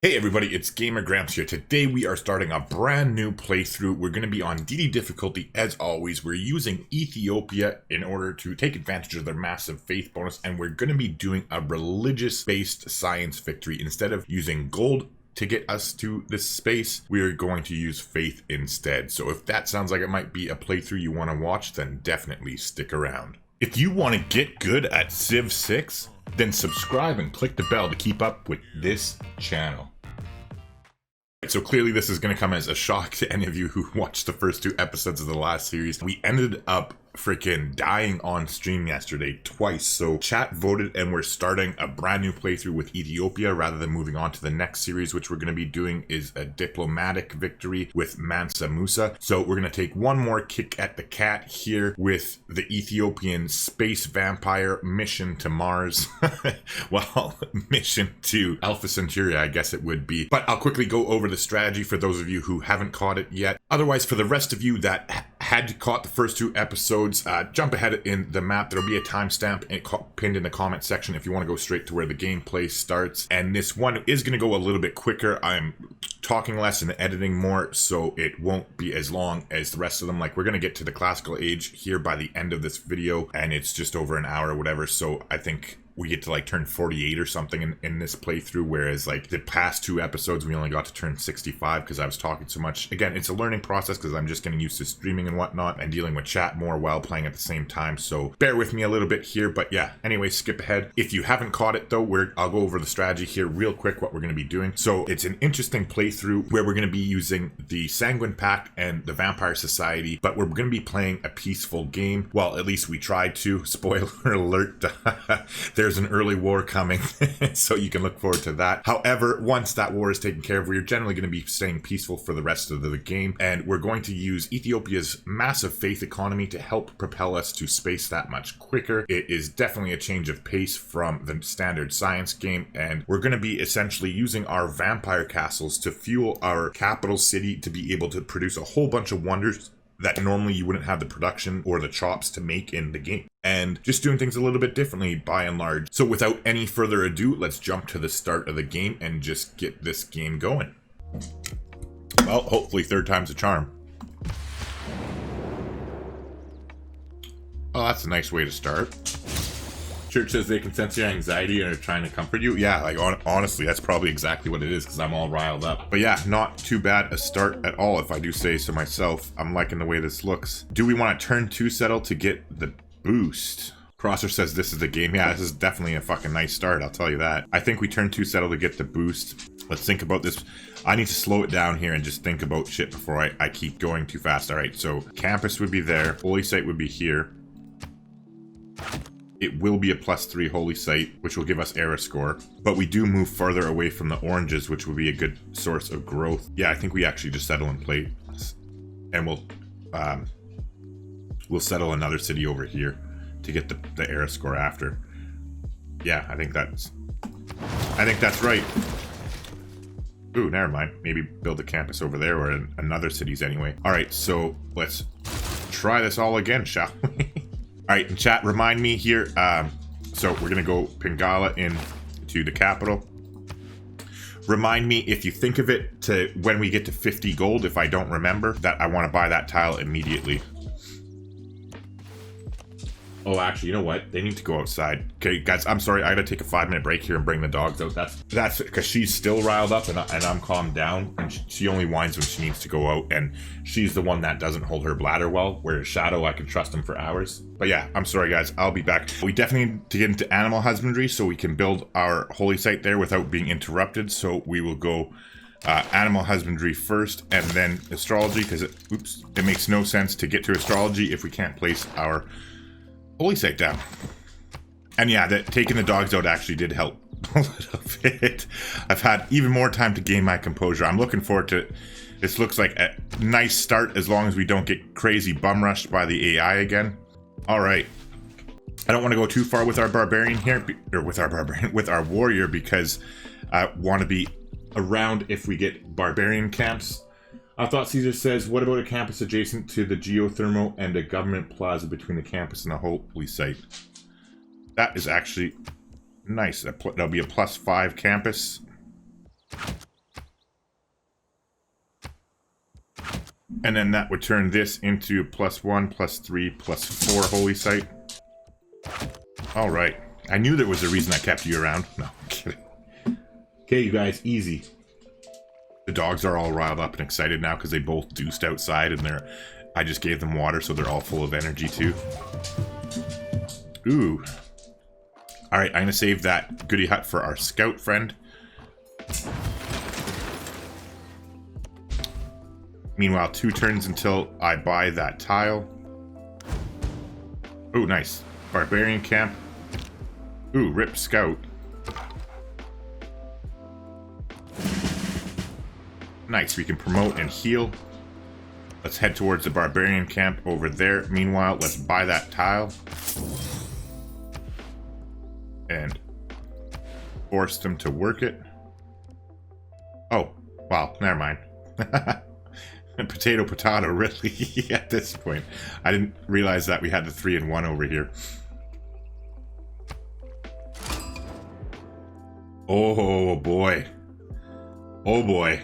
Hey everybody, it's Gamer Gramps here. Today we are starting a brand new playthrough. We're going to be on DD difficulty as always. We're using Ethiopia in order to take advantage of their massive faith bonus, and we're going to be doing a religious-based science victory. Instead of using gold to get us to this space, we are going to use faith instead. So if that sounds like it might be a playthrough you want to watch, then definitely stick around. If you want to get good at Civ 6, then subscribe and click the bell to keep up with this channel. So clearly this is going to come as a shock to any of you who watched the first two episodes of the last series. We ended up freaking dying on stream yesterday twice, so chat voted and we're starting a brand new playthrough with Ethiopia rather than moving on to the next series, which we're going to be doing is a diplomatic victory with Mansa Musa. So we're going to take one more kick at the cat here with the Ethiopian space vampire mission to Mars. Well, mission to Alpha Centauri, I guess it would be. But I'll quickly go over the strategy for those of you who haven't caught it yet. Otherwise, for the rest of you that had caught the first two episodes, jump ahead in the map. There'll be a timestamp pinned in the comment section if you want to go straight to where the gameplay starts. And this one is going to go a little bit quicker. I'm talking less and editing more, so it won't be as long as the rest of them. Like, we're going to get to the classical age here by the end of this video, and it's just over an hour or whatever, so I think we get to like turn 48 or something in this playthrough, whereas like the past two episodes we only got to turn 65 because I was talking so much. Again, it's a learning process because I'm just getting used to streaming and whatnot and dealing with chat more while playing at the same time, so bear with me a little bit here. But yeah, anyway, skip ahead. If you haven't caught it though, I'll go over the strategy here real quick, what we're going to be doing. So it's an interesting playthrough where we're going to be using the Sanguine Pact and the Vampire Society, but we're going to be playing a peaceful game. Well, at least we tried to. Spoiler alert. There's an early war coming, so you can look forward to that. However, once that war is taken care of, we're generally going to be staying peaceful for the rest of the game, and we're going to use Ethiopia's massive faith economy to help propel us to space that much quicker. It is definitely a change of pace from the standard science game, and we're going to be essentially using our vampire castles to fuel our capital city to be able to produce a whole bunch of wonders that normally you wouldn't have the production or the chops to make in the game. And just doing things a little bit differently by and large. So without any further ado, let's jump to the start of the game and just get this game going. Well, hopefully third time's a charm. Oh, that's a nice way to start. Church says they can sense your anxiety and are trying to comfort you. Yeah, like honestly, that's probably exactly what it is because I'm all riled up. But yeah, not too bad a start at all, if I do say so myself. I'm liking the way this looks. Do we want to turn 2 settle to get the boost? Crosser says this is the game. Yeah, this is definitely a fucking nice start, I'll tell you that. I think we turn 2 settle to get the boost. Let's think about this. I need to slow it down here and just think about shit before I keep going too fast. All right, so campus would be there. Holy site would be here. It will be a +3 holy site, which will give us era score. But we do move farther away from the oranges, which will be a good source of growth. Yeah, I think we actually just settle and play. And we'll settle another city over here to get the era score after. Yeah, I think that's right. Ooh, never mind. Maybe build a campus over there or in another cities anyway. All right, so let's try this all again, shall we? All right, in chat, remind me here. So we're gonna go Pingala into the capital. Remind me if you think of it to when we get to 50 gold, if I don't remember, that I want to buy that tile immediately. Oh, actually, you know what? They need to go outside. Okay, guys, I'm sorry. I gotta take a 5-minute break here and bring the dogs out. That's because she's still riled up and I'm calmed down. And she only whines when she needs to go out. And she's the one that doesn't hold her bladder well, whereas Shadow, I can trust him for hours. But yeah, I'm sorry, guys. I'll be back. We definitely need to get into animal husbandry so we can build our holy site there without being interrupted. So we will go animal husbandry first and then astrology, because it makes no sense to get to astrology if we can't place our holy site down. And yeah, taking the dogs out actually did help a little bit. I've had even more time to gain my composure. I'm looking forward to it. This looks like a nice start as long as we don't get crazy bum rushed by the AI again. All right. I don't want to go too far with our barbarian here, or with our warrior, because I want to be around if we get barbarian camps. I thought Caesar says, what about a campus adjacent to the geothermal and a government plaza between the campus and the holy site? That is actually nice. That'll be a +5 campus. And then that would turn this into +1, +3, +4 holy site. Alright. I knew there was a reason I kept you around. No, I'm kidding. Okay, you guys, easy. The dogs are all riled up and excited now because they both deuced outside and I just gave them water, so they're all full of energy too. Ooh. Alright, I'm gonna save that goodie hut for our scout friend. Meanwhile, 2 turns until I buy that tile. Oh, nice. Barbarian camp. Ooh, rip scout. Nice, we can promote and heal. Let's head towards the barbarian camp over there. Meanwhile, let's buy that tile. And force them to work it. Oh, well, never mind. Potato, potato, really, at this point. I didn't realize that we had the 3-in-1 over here. Oh boy. Oh boy.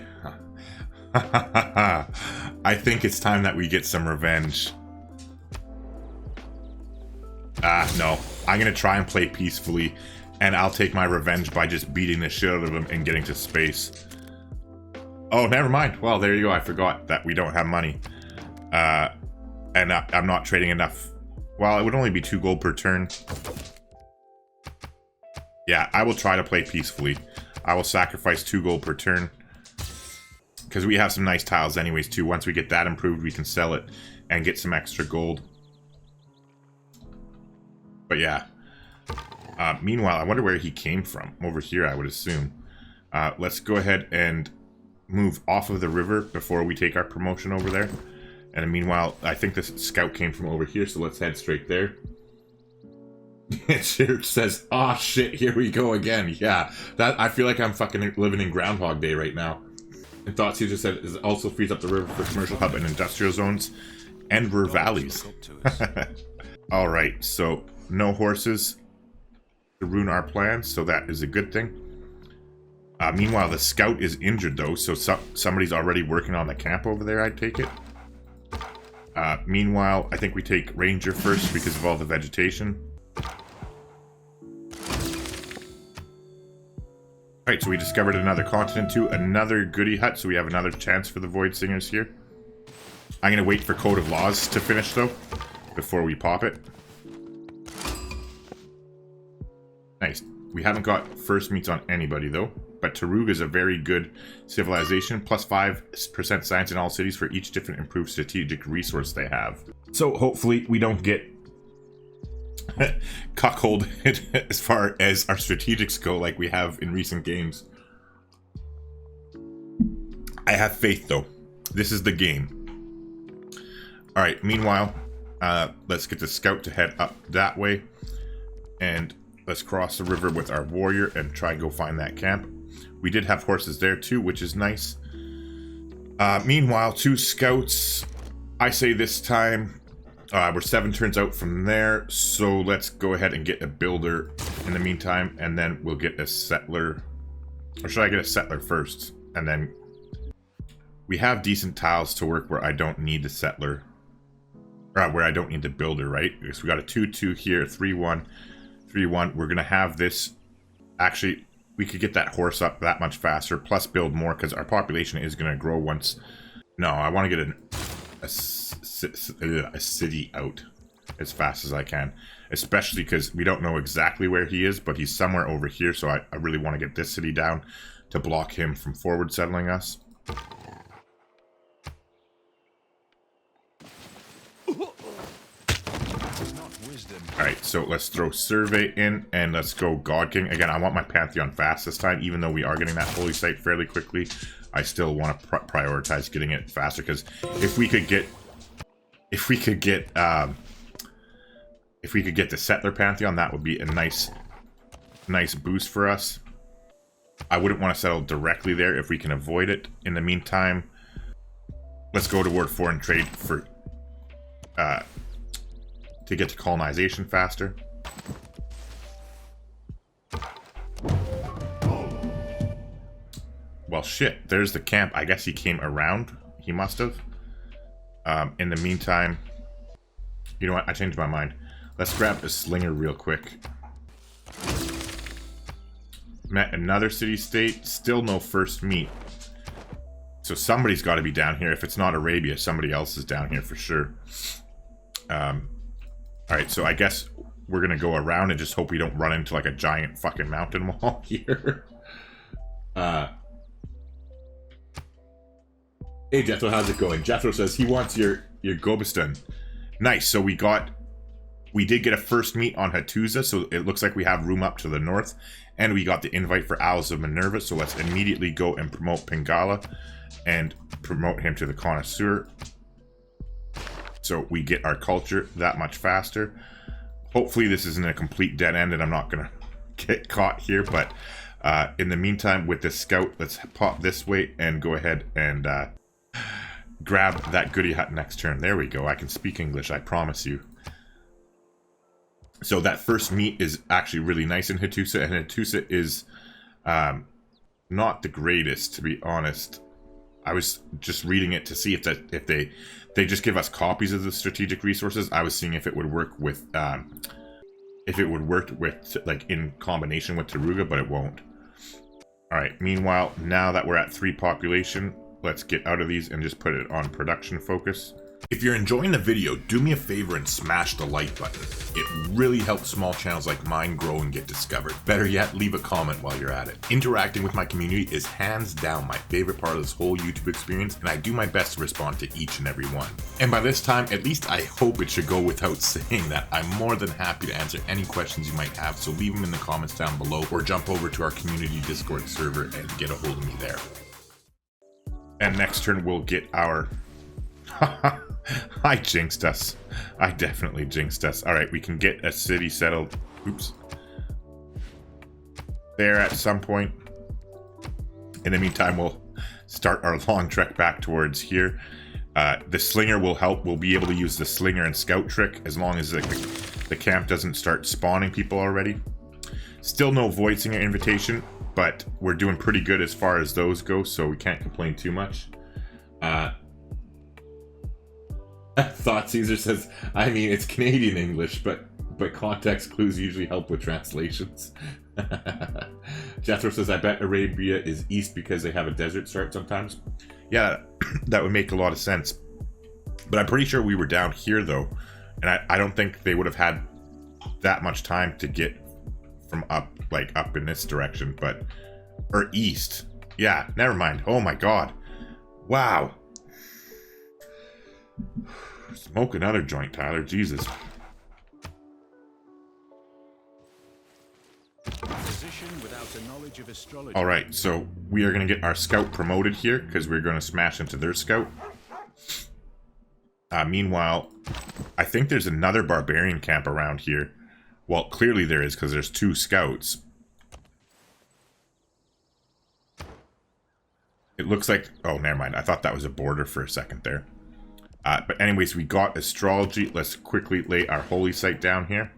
I think it's time that we get some revenge. No. I'm gonna try and play peacefully, and I'll take my revenge by just beating the shit out of him and getting to space. Oh, never mind. Well, there you go. I forgot that we don't have money. And I'm not trading enough. Well, it would only be 2 gold per turn. Yeah, I will try to play peacefully. I will sacrifice 2 gold per turn. Because we have some nice tiles anyways, too. Once we get that improved, we can sell it and get some extra gold. But yeah. Meanwhile, I wonder where he came from. Over here, I would assume. Let's go ahead and move off of the river before we take our promotion over there. And meanwhile, I think this scout came from over here, so let's head straight there. It says, "Oh shit, here we go again." Yeah, that I feel like I'm fucking living in Groundhog Day right now. And Thought Caesar said it also frees up the river for commercial hub and industrial zones and river valleys. Alright, so no horses to ruin our plans, so that is a good thing. Meanwhile, the scout is injured though, so somebody's already working on the camp over there, I take it. Meanwhile, I think we take Ranger first because of all the vegetation. Alright, so we discovered another continent too, another goodie hut, so we have another chance for the Void Singers here. I'm going to wait for Code of Laws to finish though, before we pop it. Nice. We haven't got first meets on anybody though, but Tarug is a very good civilization, plus 5% science in all cities for each different improved strategic resource they have. So hopefully we don't get cuckolded as far as our strategics go like we have in recent games. I have faith though. This is the game. Alright, meanwhile, let's get the scout to head up that way. And let's cross the river with our warrior and try and go find that camp. We did have horses there too, which is nice. Meanwhile, 2 scouts. I say this time we're 7 turns out from there, so let's go ahead and get a builder in the meantime, and then we'll get a settler. Or should I get a settler first? And then we have decent tiles to work where I don't need the settler. Where I don't need the builder, right? Because we got a 2-2 here, 3-1. 3-1. We're going to have this. Actually, we could get that horse up that much faster, plus build more, because our population is going to grow once. No, I want to get a city out as fast as I can. Especially because we don't know exactly where he is, but he's somewhere over here, so I really want to get this city down to block him from forward settling us. Alright, so let's throw Survey in, and let's go God King. Again, I want my Pantheon fast this time, even though we are getting that Holy Site fairly quickly. I still want to prioritize getting it faster, because if we could get the Settler Pantheon, that would be a nice boost for us. I wouldn't want to settle directly there if we can avoid it. In the meantime, let's go toward foreign trade for to get to colonization faster. Well, shit, there's the camp. I guess he came around. He must have. In the meantime, you know what? I changed my mind. Let's grab a slinger real quick. Met another city-state. Still no first meet. So somebody's got to be down here. If it's not Arabia, somebody else is down here for sure. Alright, so I guess we're going to go around and just hope we don't run into like a giant fucking mountain wall here. Hey Jethro, how's it going? Jethro says he wants your Gobistan. Nice, so we did get a first meet on Hattusa, so it looks like we have room up to the north. And we got the invite for Owls of Minerva, so let's immediately go and promote Pingala and promote him to the connoisseur. So we get our culture that much faster. Hopefully this isn't a complete dead end and I'm not going to get caught here. But in the meantime, with this scout, let's pop this way and go ahead and grab that goodie hut next turn. There we go. I can speak English, I promise you. So that first meet is actually really nice in Hattusa. And Hattusa is not the greatest, to be honest. I was just reading it to see if they just give us copies of the strategic resources. I was seeing if it would work with like in combination with Taruga, but it won't. All right. Meanwhile, now that we're at 3 population, let's get out of these and just put it on production focus. If you're enjoying the video, do me a favor and smash the like button. It really helps small channels like mine grow and get discovered. Better yet, leave a comment while you're at it. Interacting with my community is hands down my favorite part of this whole YouTube experience, and I do my best to respond to each and every one. And by this time, at least I hope it should go without saying that I'm more than happy to answer any questions you might have, so leave them in the comments down below or jump over to our community Discord server and get a hold of me there. And next turn we'll get our... I jinxed us. I definitely jinxed us. Alright, we can get a city settled. Oops. There at some point. In the meantime, we'll start our long trek back towards here. The slinger will help. We'll be able to use the slinger and scout trick as long as the camp doesn't start spawning people already. Still no void singer invitation, but we're doing pretty good as far as those go, so we can't complain too much. Thought Caesar says, I mean, it's Canadian English, but context clues usually help with translations. Jethro says, I bet Arabia is east because they have a desert start sometimes. Yeah, that would make a lot of sense. But I'm pretty sure we were down here, though. And I don't think they would have had that much time to get from up in this direction, or east. Yeah, never mind. Oh my god. Wow. Smoke another joint, Tyler. Jesus. Alright, so we are going to get our scout promoted here because we're going to smash into their scout. Meanwhile, I think there's another barbarian camp around here. Well, clearly there is because there's 2 scouts. It looks like... Oh, never mind. I thought that was a border for a second there. But anyways, we got astrology. Let's quickly lay our holy site down here.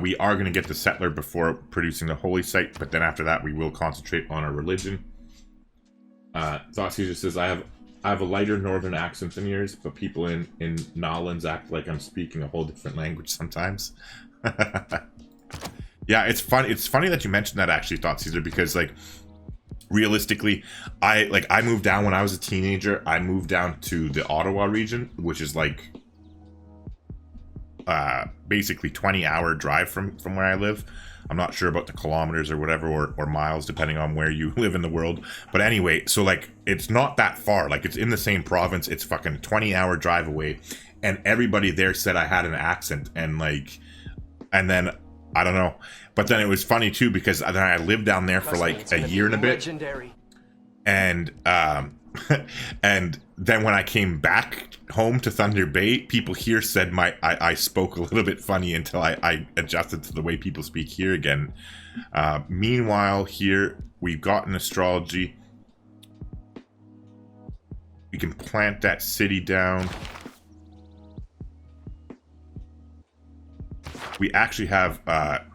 We are going to get the settler before producing the holy site, but then after that we will concentrate on our religion. Thought Caesar says, I have a lighter northern accent than yours, but people in Nolans act like I'm speaking a whole different language sometimes. Yeah, it's funny that you mentioned that actually, Thought Caesar, because like realistically, I moved down when I was a teenager. I moved down to the Ottawa region, which is like basically 20-hour drive from where I live. I'm not sure about the kilometers or whatever, or miles, depending on where you live in the world. But anyway, so like it's not that far. Like it's in the same province. It's fucking 20-hour drive away, and everybody there said I had an accent, and then I don't know. But then it was funny too because then I lived down there for like a year and a bit. Legendary. And and then when I came back home to Thunder Bay, people here said I spoke a little bit funny until I adjusted to the way people speak here again. Meanwhile, here we've gotten astrology. We can plant that city down. We actually have a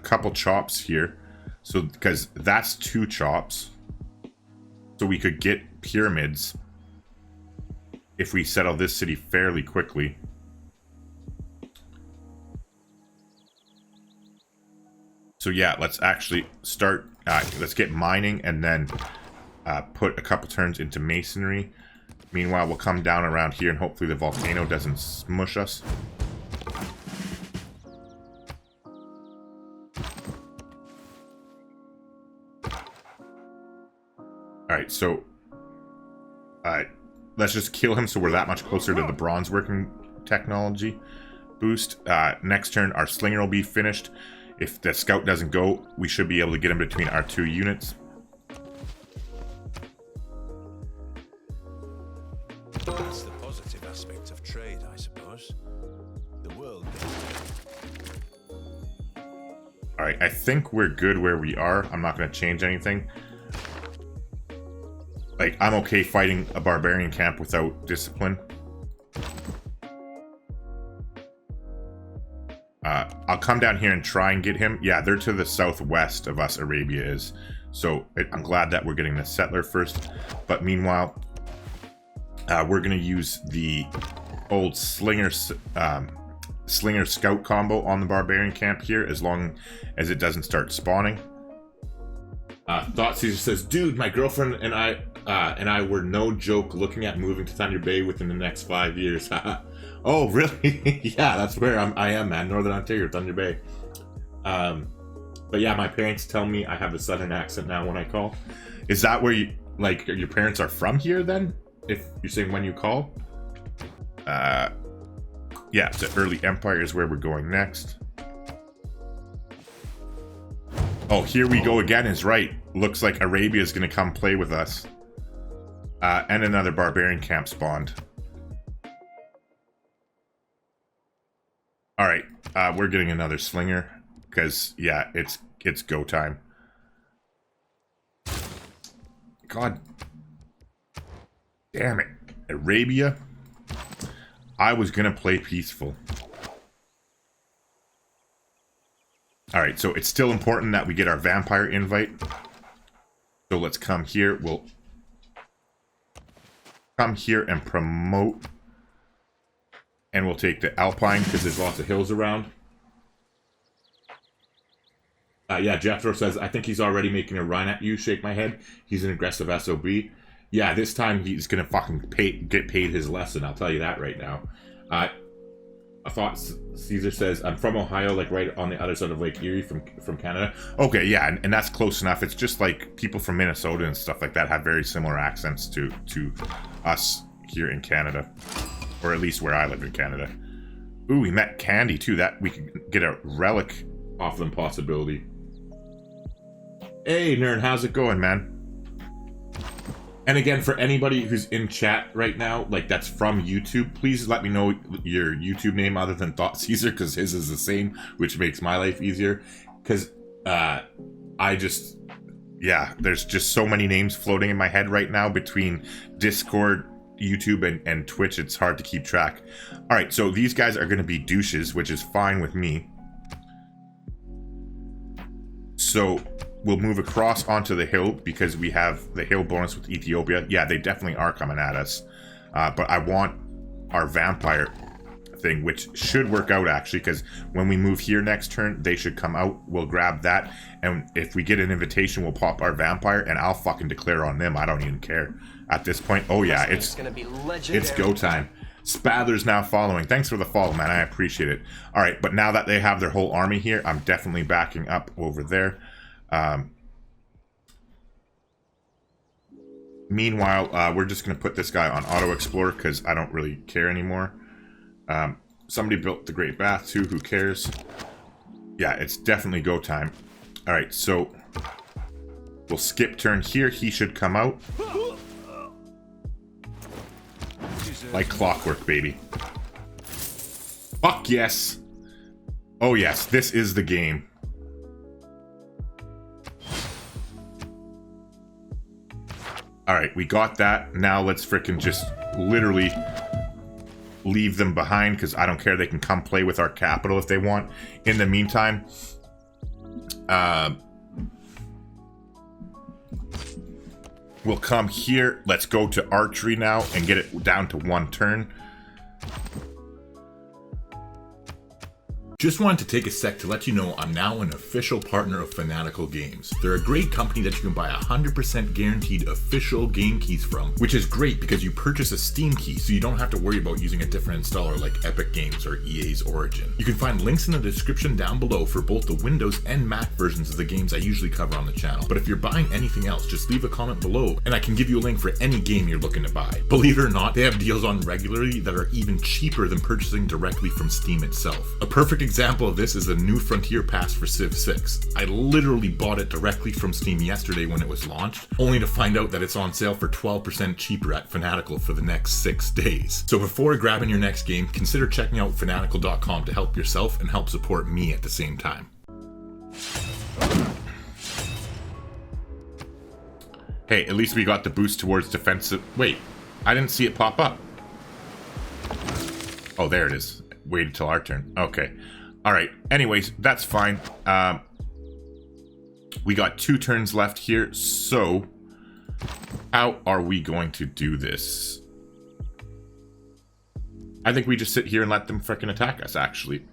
couple chops here. So, because that's 2 chops. So we could get pyramids if we settle this city fairly quickly. So yeah, let's actually start, let's get mining and then put a couple turns into masonry. Meanwhile, we'll come down around here and hopefully the volcano doesn't smush us. Alright, so let's just kill him so we're that much closer to the bronze working technology boost. Next turn, our slinger will be finished. If the scout doesn't go, we should be able to get him between our 2 units. That's the positive aspect of trade, I suppose. The world. Alright, I think we're good where we are. I'm not going to change anything. Like, I'm okay fighting a barbarian camp without discipline. I'll come down here and try and get him. Yeah, they're to the southwest of us, Arabia is. So I'm glad that we're getting the settler first. But meanwhile, we're going to use the old slinger scout combo on the barbarian camp here, as long as it doesn't start spawning. Thought Caesar says, dude, my girlfriend and I were no joke looking at moving to Thunder Bay within the next 5 years. Oh, really? Yeah, that's where I am, man. Northern Ontario, Thunder Bay. But yeah, my parents tell me I have a southern accent now when I call. Is that where you, like, your parents are from here then? If you're saying when you call? Yeah, the early empire is where we're going next. Oh, here we go again is right. Looks like Arabia is going to come play with us. And another barbarian camp spawned. Alright, we're getting another slinger. Because, yeah, it's go time. God damn it. Arabia? I was going to play peaceful. Alright, so it's still important that we get our vampire invite. So let's come here. We'll come here and promote. And we'll take the Alpine because there's lots of hills around. Yeah, Jethro says, I think he's already making a run at you. Shake my head. He's an aggressive SOB. Yeah, this time he's going to fucking get paid his lesson. I'll tell you that right now. I thought Caesar says, I'm from Ohio, like right on the other side of Lake Erie from Canada. Okay, yeah, and that's close enough. It's just like people from Minnesota and stuff like that have very similar accents to us here in Canada. Or at least where I live in Canada. Ooh, we met Candy too. That we could get a relic off them possibility. Hey, Nerd, how's it going, man? And again, for anybody who's in chat right now, like that's from YouTube, please let me know your YouTube name other than Thought Caesar, because his is the same, which makes my life easier. Because I just, yeah, there's just so many names floating in my head right now between Discord, YouTube, and Twitch. It's hard to keep track. All right, so these guys are going to be douches, which is fine with me. So we'll move across onto the hill because we have the hill bonus with Ethiopia. Yeah, they definitely are coming at us. But I want our vampire thing, which should work out actually, because when we move here next turn, they should come out. We'll grab that. And if we get an invitation, we'll pop our vampire and I'll fucking declare on them. I don't even care at this point. Oh yeah, it's go time. Spather's now following. Thanks for the follow, man. I appreciate it. All right, but now that they have their whole army here, I'm definitely backing up over there. Meanwhile, we're just going to put this guy on Auto Explorer because I don't really care anymore. Somebody built the Great Bath too. Who cares? Yeah, it's definitely go time. All right, so we'll skip turn here. He should come out. Like clockwork, baby. Fuck yes. Oh yes, this is the game. Alright, we got that. Now let's frickin' just literally leave them behind because I don't care. They can come play with our capital if they want. In the meantime, We'll come here. Let's go to archery now and get it down to 1 turn. Just wanted to take a sec to let you know I'm now an official partner of Fanatical Games. They're a great company that you can buy 100% guaranteed official game keys from, which is great because you purchase a Steam key so you don't have to worry about using a different installer like Epic Games or EA's Origin. You can find links in the description down below for both the Windows and Mac versions of the games I usually cover on the channel. But if you're buying anything else, just leave a comment below and I can give you a link for any game you're looking to buy. Believe it or not, they have deals on regularly that are even cheaper than purchasing directly from Steam itself. A perfect example of this is the New Frontier Pass for Civ 6. I literally bought it directly from Steam yesterday when it was launched, only to find out that it's on sale for 12% cheaper at Fanatical for the next 6 days. So before grabbing your next game, consider checking out fanatical.com to help yourself and help support me at the same time. Hey, at least we got the boost towards defensive. Wait, I didn't see it pop up. Oh, there it is. Wait until our turn. Okay. All right. Anyways, that's fine. We got 2 turns left here. So how are we going to do this? I think we just sit here and let them frickin' attack us, actually.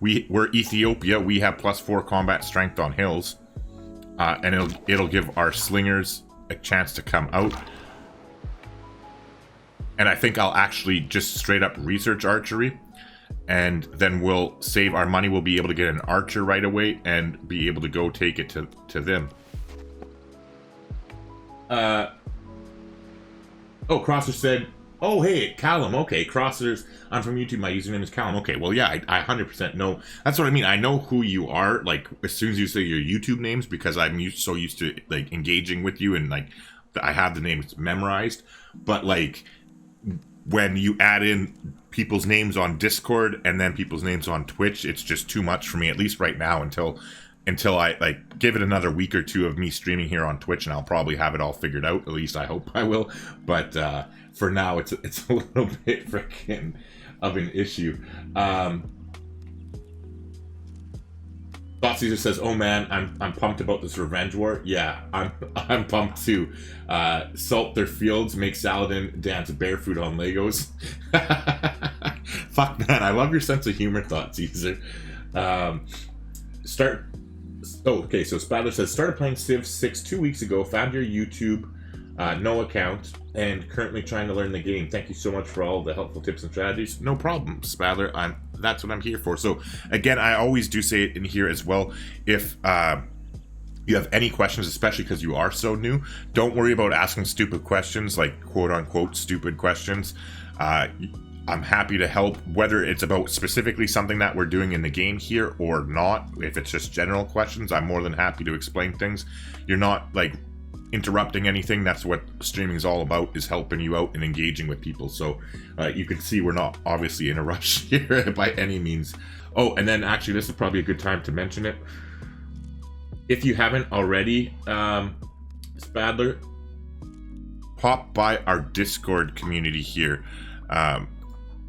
We're Ethiopia. We have +4 combat strength on hills. And it'll give our slingers a chance to come out. And I think I'll actually just straight up research archery. And then we'll save our money. We'll be able to get an archer right away and be able to go take it to them. Oh, Crosser said, oh, hey, Callum. Okay, Crossers. I'm from YouTube. My username is Callum. Okay, well, yeah, I 100% know. That's what I mean. I know who you are, like, as soon as you say your YouTube names, because I'm so used to, like, engaging with you and, like, I have the names memorized. But, like, when you add in people's names on Discord and then people's names on Twitch, it's just too much for me, at least right now, until I, like, give it another week or 2 of me streaming here on Twitch, and I'll probably have it all figured out. At least I hope I will. But for now, it's a little bit freaking of an issue. Thought Caesar says, "Oh man, I'm pumped about this revenge war." Yeah, I'm pumped too. Salt their fields, make Saladin dance barefoot on Legos. Fuck man, I love your sense of humor, Thought Caesar. Okay, so Spadler says, started playing Civ 6 2 weeks ago, found your YouTube, no account, and currently trying to learn the game. Thank you so much for all the helpful tips and strategies. No problem, Spadler. That's what I'm here for. So again, I always do say it in here as well. If you have any questions, especially because you are so new, don't worry about asking stupid questions, like quote unquote stupid questions. I'm happy to help, whether it's about specifically something that we're doing in the game here or not. If it's just general questions, I'm more than happy to explain things. You're not, like, interrupting anything. That's what streaming is all about, is helping you out and engaging with people. So you can see we're not obviously in a rush here by any means. Oh, and then actually this is probably a good time to mention it. If you haven't already, Spadler, pop by our Discord community here.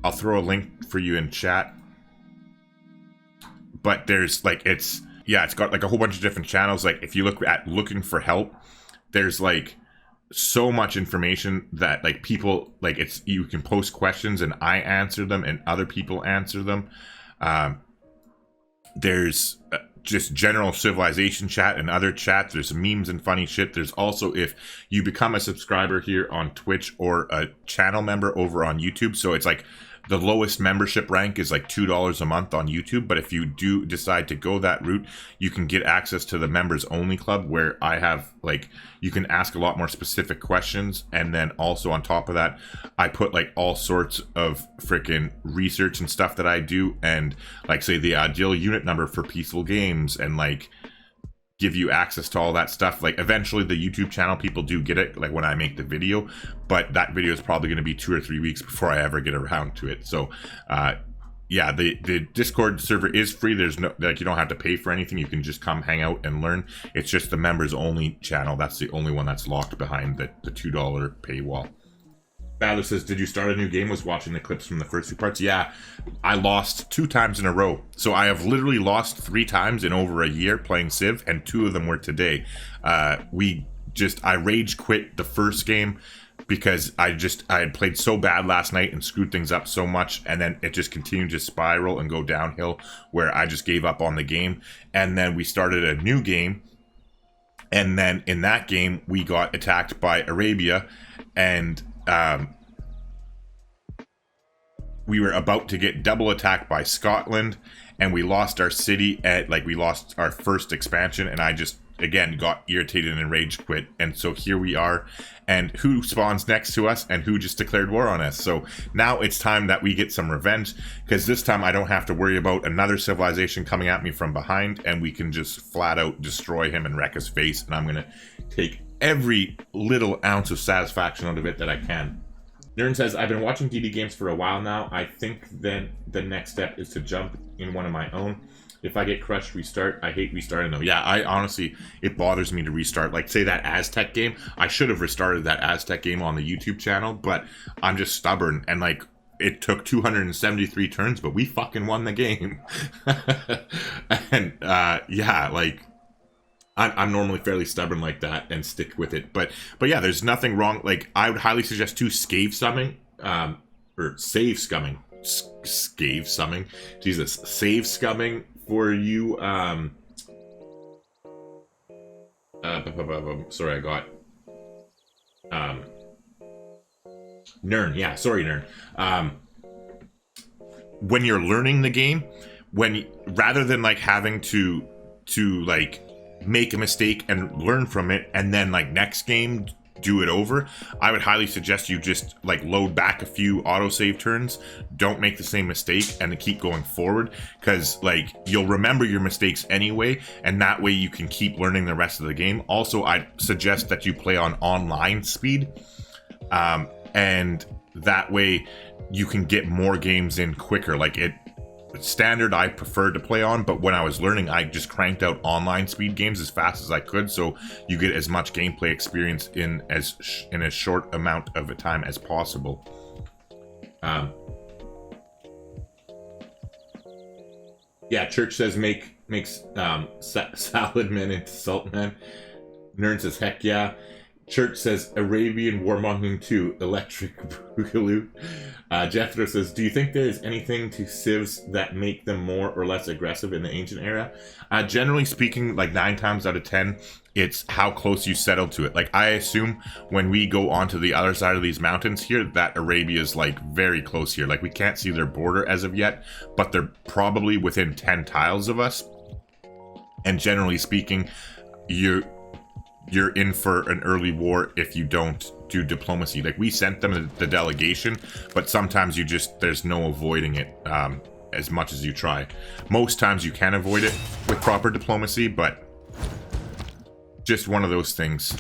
I'll throw a link for you in chat. But there's, like, it's got, like, a whole bunch of different channels. Like, if you look at looking for help, there's, like, so much information that, like, people, like, you can post questions and I answer them and other people answer them. There's just general civilization chat and other chats. There's memes and funny shit. There's also, if you become a subscriber here on Twitch or a channel member over on YouTube, so it's like the lowest membership rank is like $2 a month on YouTube. But if you do decide to go that route, you can get access to the members only club, where I have, like, you can ask a lot more specific questions. And then also on top of that, I put, like, all sorts of freaking research and stuff that I do, and, like, say the ideal unit number for peaceful games, and, like, give you access to all that stuff. Like, eventually the YouTube channel people do get it, like, when I make the video, but that video is probably going to be 2 or 3 weeks before I ever get around to it. So yeah, the Discord server is free. There's no, like, you don't have to pay for anything. You can just come hang out and learn. It's just the members only channel. That's the only one that's locked behind the $2 paywall. Badler says, did you start a new game? Was watching the clips from the first 2 parts. Yeah, I lost 2 times in a row. So I have literally lost 3 times in over a year playing Civ, and 2 of them were today. I rage quit the first game because I had played so bad last night and screwed things up so much, and then it just continued to spiral and go downhill where I just gave up on the game. And then we started a new game, and then in that game we got attacked by Arabia, and we were about to get double attacked by Scotland, and we lost our city we lost our first expansion, and I just again got irritated and rage quit. And so here we are, and who spawns next to us and who just declared war on us. So now it's time that we get some revenge, because this time I don't have to worry about another civilization coming at me from behind, and we can just flat out destroy him and wreck his face, and I'm gonna take every little ounce of satisfaction out of it that I can. Nern says, I've been watching DD games for a while now. I think then the next step is to jump in one of my own. If I get crushed, restart. I hate restarting though. Yeah, I honestly, it bothers me to restart. Like, say that Aztec game. I should have restarted that Aztec game on the YouTube channel, but I'm just stubborn. And like, it took 273 turns, but we fucking won the game. And yeah, like, I'm normally fairly stubborn like that and stick with it. But yeah, there's nothing wrong. Like, I would highly suggest too save scumming. Scave summing. Jesus. Save scumming for you. Sorry, I got Nern. Yeah, sorry, Nern. When you're learning the game, rather than like having to like make a mistake and learn from it, and then like next game do it over, I would highly suggest you just like load back a few autosave turns, don't make the same mistake, and keep going forward, because like you'll remember your mistakes anyway, and that way you can keep learning the rest of the game. Also, I'd suggest that you play on online speed, and that way you can get more games in quicker. Like, standard I preferred to play on, but when I was learning, I just cranked out online speed games as fast as I could, so you get as much gameplay experience in as short amount of a time as possible. Yeah, Church says makes salad men into salt men. Nern says heck yeah. Church says Arabian warmongering 2, electric boogaloo. Jethro says, do you think there's anything to civs that make them more or less aggressive in the ancient era? Generally speaking, like 9 times out of 10, it's how close you settle to it. Like, I assume when we go onto the other side of these mountains here, that Arabia is like very close here. Like, we can't see their border as of yet, but they're probably within 10 tiles of us. And generally speaking, you're in for an early war if you don't do diplomacy. Like, we sent them the delegation, but sometimes there's no avoiding it as much as you try. Most times you can avoid it with proper diplomacy, but just one of those things.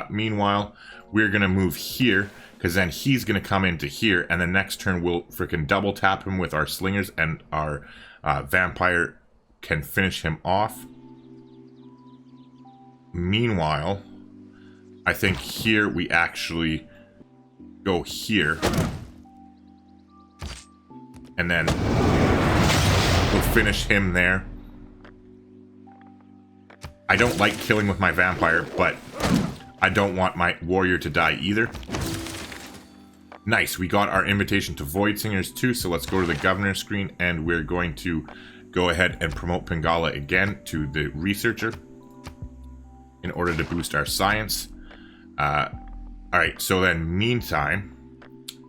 Meanwhile, we're gonna move here, because then he's gonna come into here, and the next turn we'll freaking double tap him with our slingers, and our vampire can finish him off. Meanwhile, I think here we actually go here, and then we'll finish him there. I don't like killing with my vampire, but I don't want my warrior to die either. Nice, we got our invitation to Void Singers too, so let's go to the governor screen, and we're going to go ahead and promote Pingala again to the researcher in order to boost our science. Alright, so then meantime,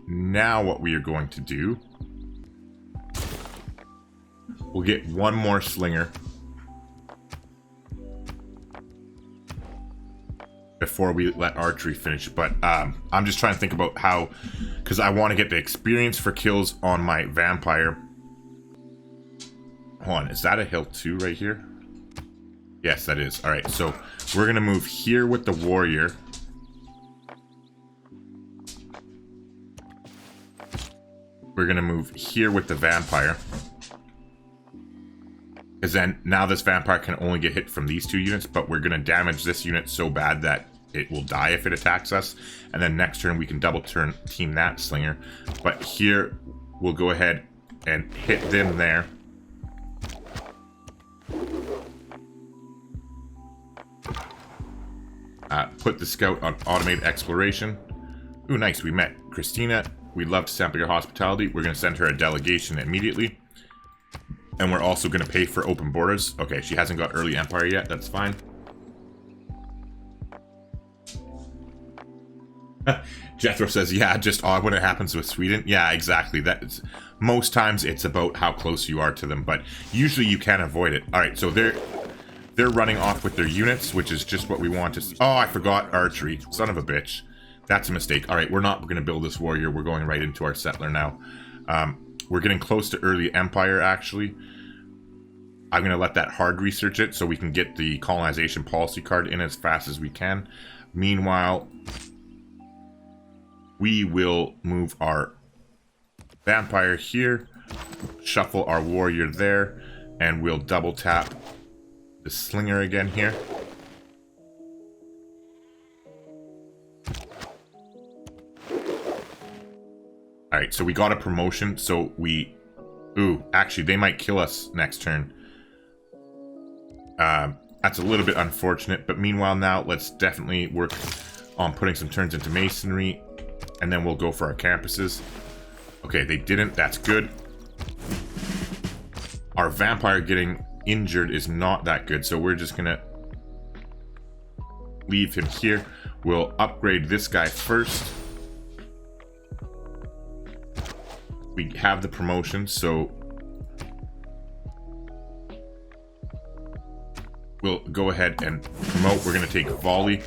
now what we are going to do, we'll get one more slinger before we let archery finish. But I'm just trying to think about how, because I want to get the experience for kills on my vampire. Hold on, is that a hill 2 right here? Yes, that is. Alright, so we're going to move here with the warrior. We're going to move here with the vampire. Because then, now this vampire can only get hit from these 2 units, but we're going to damage this unit so bad that it will die if it attacks us. And then next turn we can double team that slinger. But here we'll go ahead and hit them there. Put the scout on automated exploration. Ooh, nice. We met Christina. We'd love to sample your hospitality. We're going to send her a delegation immediately. And we're also going to pay for open borders. Okay, she hasn't got early empire yet. That's fine. Jethro says, yeah, just odd when it happens with Sweden. Yeah, exactly. That's most times it's about how close you are to them, but usually you can avoid it. All right, so they're running off with their units, which is just what we want to see. Oh, I forgot archery. Son of a bitch. That's a mistake. All right, we're not going to build this warrior. We're going right into our settler now. We're getting close to early empire, actually. I'm going to let that hard research it so we can get the colonization policy card in as fast as we can. Meanwhile, we will move our vampire here, shuffle our warrior there, and we'll double tap the slinger again here. Alright, so we got a promotion, so we... Ooh, actually, they might kill us next turn. That's a little bit unfortunate, but meanwhile now, let's definitely work on putting some turns into masonry, and then we'll go for our campuses. Okay, they didn't. That's good. Our vampire getting injured is not that good, so we're just gonna leave him here. We'll upgrade this guy first. We have the promotion, so we'll go ahead and promote. We're gonna take volley.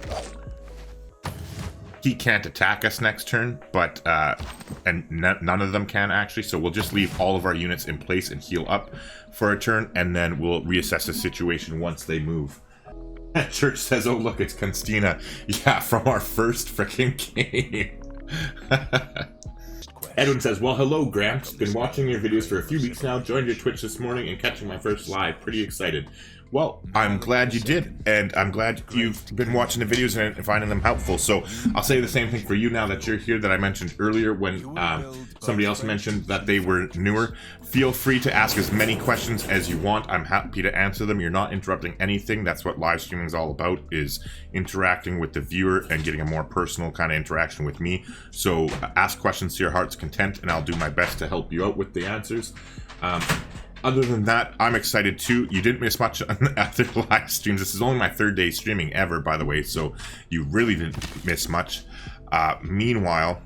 He can't attack us next turn, but and none of them can actually, so we'll just leave all of our units in place and heal up for a turn, and then we'll reassess the situation once they move. Church says, oh look, it's Constina. Yeah, from our first freaking game. Edwin says, well, hello, Gramps. Been watching your videos for a few weeks now. Joined your Twitch this morning and catching my first live. Pretty excited. Well, I'm glad you did, and I'm glad you've been watching the videos and finding them helpful. So I'll say the same thing for you now that you're here that I mentioned earlier when somebody else mentioned that they were newer. Feel free to ask as many questions as you want. I'm happy to answer them. You're not interrupting anything. That's what live streaming is all about, is interacting with the viewer and getting a more personal kind of interaction with me. So ask questions to your heart's content, and I'll do my best to help you out with the answers. Other than that, I'm excited too. You didn't miss much on the other live streams. This is only my third day streaming ever, by the way, so you really didn't miss much. Meanwhile,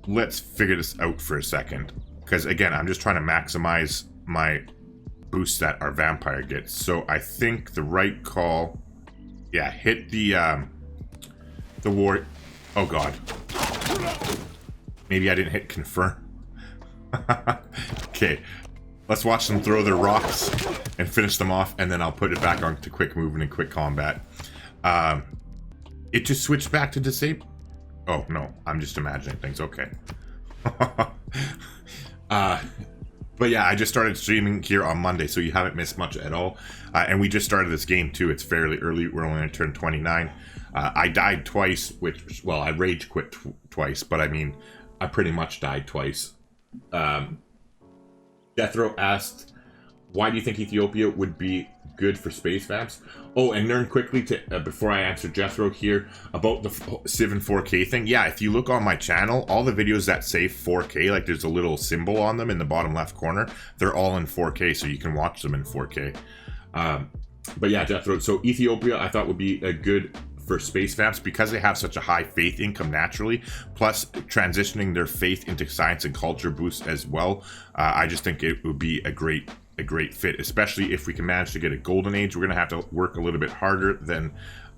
let's figure this out for a second. Because again, I'm just trying to maximize my boost that our vampire gets. So I think the right call... Yeah, hit the war... Oh god. Maybe I didn't hit confirm. Okay. Let's watch them throw their rocks and finish them off, and then I'll put it back on to quick movement and quick combat. It just switched back to disable. Oh, no. I'm just imagining things. Okay. But yeah, I just started streaming here on Monday, so you haven't missed much at all. And we just started this game, too. It's fairly early. We're only going to turn 29. I died twice, which... Well, I rage quit twice, but I mean, I pretty much died twice. Jethro asked, why do you think Ethiopia would be good for space vamps? Oh, and learn quickly to before I answer Jethro here about the Civ and 4K thing. Yeah, if you look on my channel, all the videos that say 4K, like there's a little symbol on them in the bottom left corner, they're all in 4K, so you can watch them in 4K. But yeah, Jethro, so Ethiopia I thought would be a good for space vamps because they have such a high faith income naturally, plus transitioning their faith into science and culture boosts as well. I just think it would be a great fit, especially if we can manage to get a golden age. We're gonna have to work a little bit harder than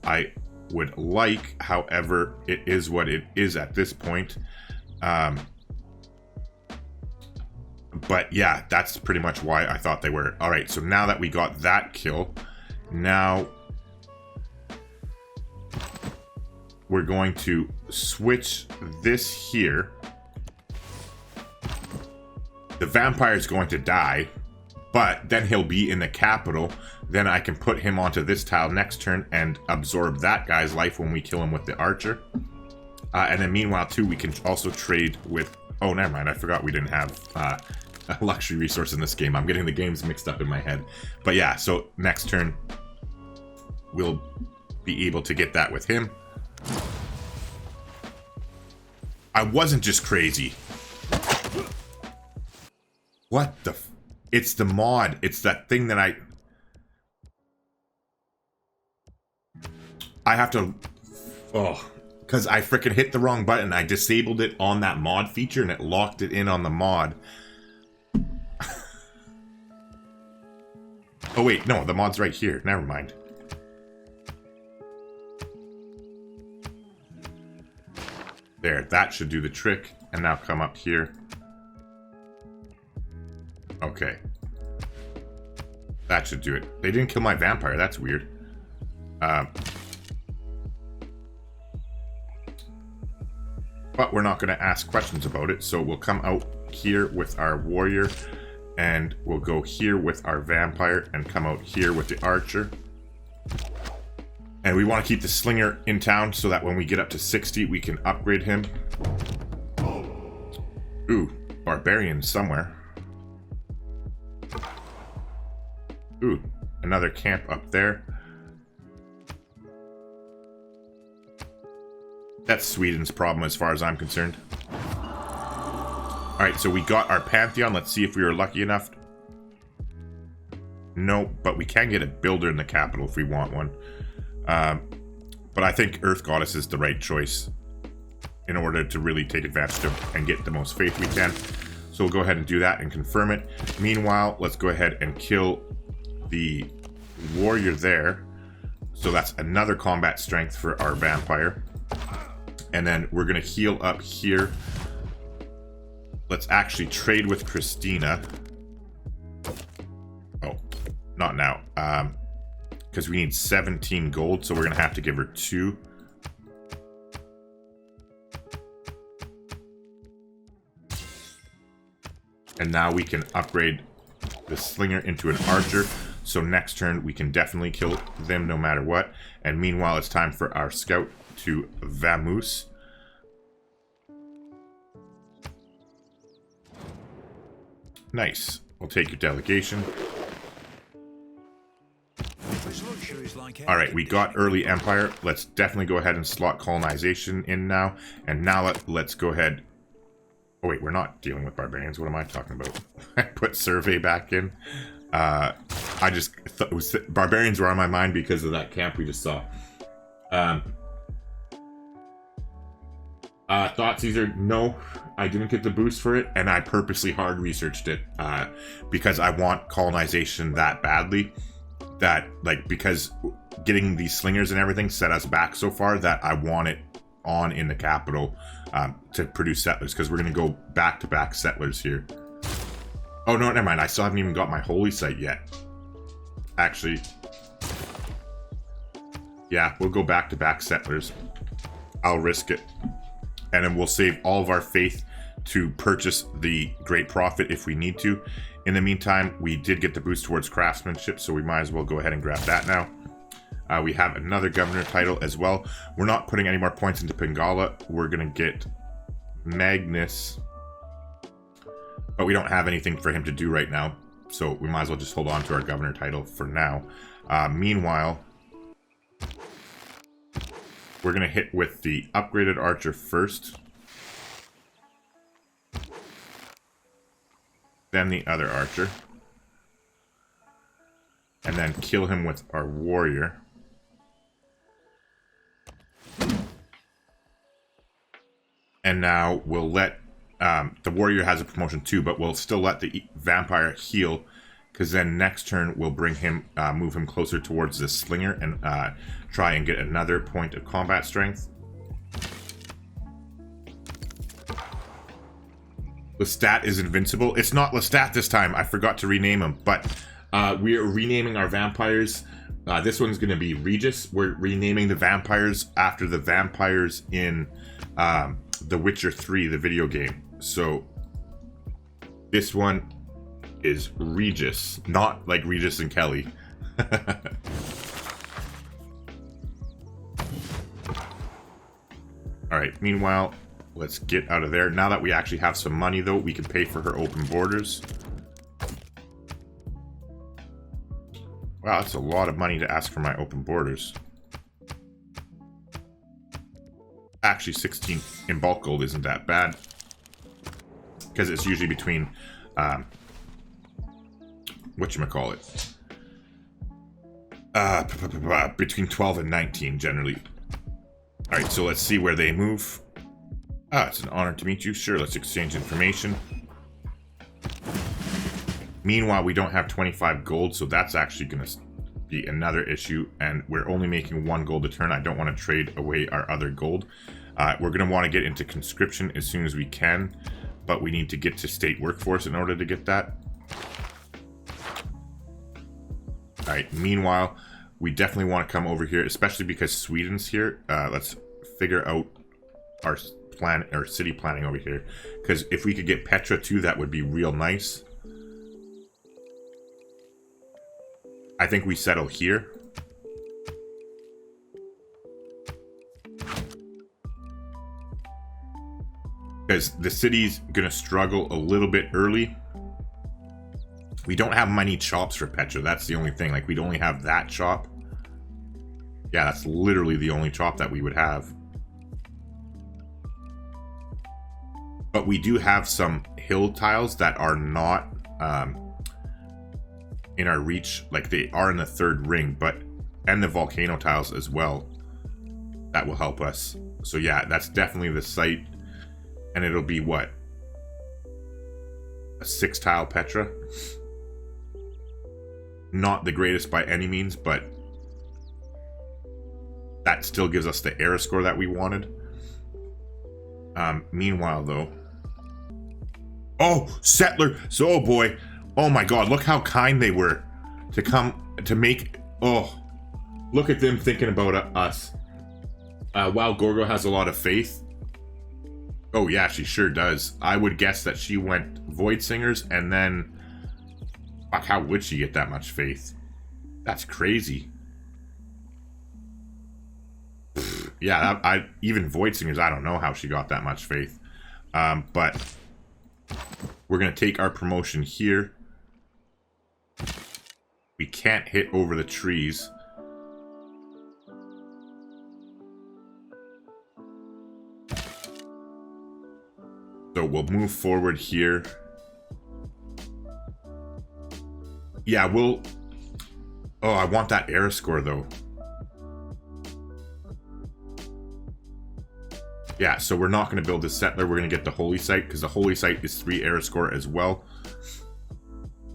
I would like. However, it is what it is at this point. But yeah, that's pretty much why I thought they were. All right, so now that we got that kill, now we're going to switch this here. The vampire is going to die, But then he'll be in the capital. Then I can put him onto this tile next turn and absorb that guy's life when we kill him with the archer. And then meanwhile, too, we can also trade with... Oh, never mind. I forgot we didn't have a luxury resource in this game. I'm getting the games mixed up in my head. But yeah, so next turn, we'll be able to get that with him. I wasn't just crazy. What the... It's the mod. It's that thing that I have to... Oh... Because I freaking hit the wrong button. I disabled it on that mod feature and it locked it in on the mod. Oh wait, no, the mod's right here. Never mind. There, that should do the trick. And now come up here. Okay. That should do it. They didn't kill my vampire. That's weird. But we're not going to ask questions about it, so we'll come out here with our warrior, and we'll go here with our vampire, and come out here with the archer. And we want to keep the slinger in town, so that when we get up to 60, we can upgrade him. Ooh, barbarian somewhere. Ooh, another camp up there. That's Sweden's problem as far as I'm concerned. Alright, so we got our Pantheon. Let's see if we were lucky enough. No, but we can get a builder in the capital if we want one. But I think Earth Goddess is the right choice in order to really take advantage of and get the most faith we can. So we'll go ahead and do that and confirm it. Meanwhile, let's go ahead and kill the warrior there. So that's another combat strength for our vampire. And then we're going to heal up here. Let's actually trade with Christina. Oh, not now. Because we need 17 gold, so we're going to have to give her 2. And now we can upgrade the slinger into an archer. So next turn we can definitely kill them no matter what. And meanwhile, it's time for our scout to Vamoose. Nice. We'll take your delegation. Alright, we got early empire. Let's definitely go ahead and slot colonization in now. And now let's go ahead... Oh wait, we're not dealing with barbarians. What am I talking about? I put survey back in. I just thought barbarians were on my mind because of that camp we just saw. Thought Caesar, no, I didn't get the boost for it, and I purposely hard researched it because I want colonization that badly. That, like, because getting these slingers and everything set us back so far that I want it on in the capital to produce settlers, because we're going to go back-to-back settlers here. Oh, no, never mind. I still haven't even got my holy site yet. Actually, yeah, we'll go back-to-back settlers. I'll risk it. And then we'll save all of our faith to purchase the Great Prophet if we need to. In the meantime, we did get the boost towards craftsmanship, so we might as well go ahead and grab that now. We have another governor title as well. We're not putting any more points into Pingala. We're going to get Magnus, but we don't have anything for him to do right now, so we might as well just hold on to our governor title for now. Meanwhile, we're going to hit with the upgraded archer first. Then the other archer. And then kill him with our warrior. And now we'll let... the warrior has a promotion too, but we'll still let the vampire heal. Because then next turn we'll bring him, move him closer towards the slinger and try and get another point of combat strength. Lestat is invincible. It's not Lestat this time. I forgot to rename him, but we are renaming our vampires. This one's going to be Regis. We're renaming the vampires after the vampires in The Witcher 3, the video game. So this one is Regis, not like Regis and Kelly. Alright, meanwhile, let's get out of there. Now that we actually have some money, though, we can pay for her open borders. Wow, that's a lot of money to ask for my open borders. Actually, 16 in bulk gold isn't that bad. Because it's usually between, whatchamacallit? Between 12 and 19, generally. Alright, so let's see where they move. It's an honor to meet you. Sure, let's exchange information. Meanwhile, we don't have 25 gold, so that's actually going to be another issue. And we're only making 1 gold a turn. I don't want to trade away our other gold. We're going to want to get into conscription as soon as we can. But we need to get to state workforce in order to get that. Alright, meanwhile, we definitely want to come over here, especially because Sweden's here. Let's figure out our plan, or city planning over here. Because if we could get Petra too, that would be real nice. I think we settle here. Because the city's gonna struggle a little bit early. We don't have many chops for Petra, that's the only thing. Like, we'd only have that chop. Yeah, that's literally the only chop that we would have. But we do have some hill tiles that are not in our reach. Like, they are in the 3rd ring, but and the volcano tiles as well. That will help us. So yeah, that's definitely the site. And it'll be what? A 6 tile Petra. Not the greatest by any means, but that still gives us the era score that we wanted. Meanwhile, though... Oh, settler! So, oh boy. Oh my god, look how kind they were to come to make... Oh, look at them thinking about us. Wow, Gorgo has a lot of faith. Oh yeah, she sure does. I would guess that she went Void Singers and then... Fuck, how would she get that much faith? That's crazy. Pfft, yeah, even Void Singers, I don't know how she got that much faith. But we're going to take our promotion here. We can't hit over the trees. So we'll move forward here. Yeah, we'll... Oh, I want that era score, though. Yeah, so we're not going to build this settler. We're going to get the Holy Site, because the Holy Site is 3 era score as well.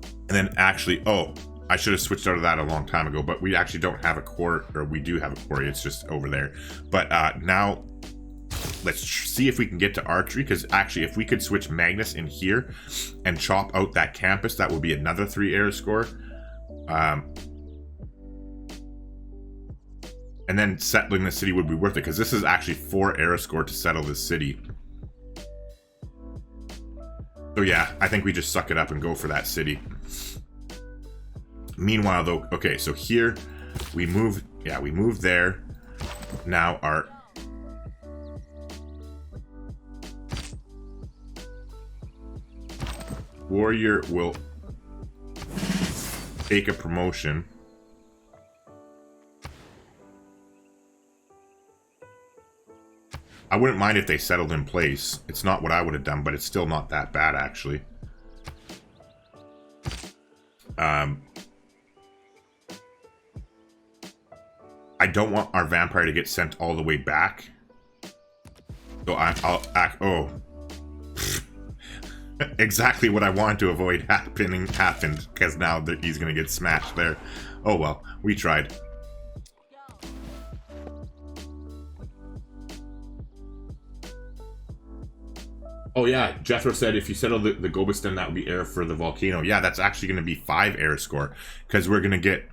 And then actually... Oh, I should have switched out of that a long time ago, but we actually don't have a core, or we do have a quarry. It's just over there. But now... Let's see if we can get to archery, because actually if we could switch Magnus in here and chop out that campus, that would be another 3 era score. And then settling the city would be worth it, because this is actually 4 era score to settle this city. So yeah, I think we just suck it up and go for that city. Meanwhile though, okay, so here we move, yeah, we move there. Now our... Warrior will take a promotion. I wouldn't mind if they settled in place. It's not what I would have done, but it's still not that bad, actually. I don't want our vampire to get sent all the way back. So I'll act... Oh. Exactly what I wanted to avoid happened, because now he's going to get smashed there. Oh well, we tried. Oh yeah, Jethro said if you settle the Gobistan, that would be air for the volcano. Yeah, that's actually going to be 5 air score, because we're going to get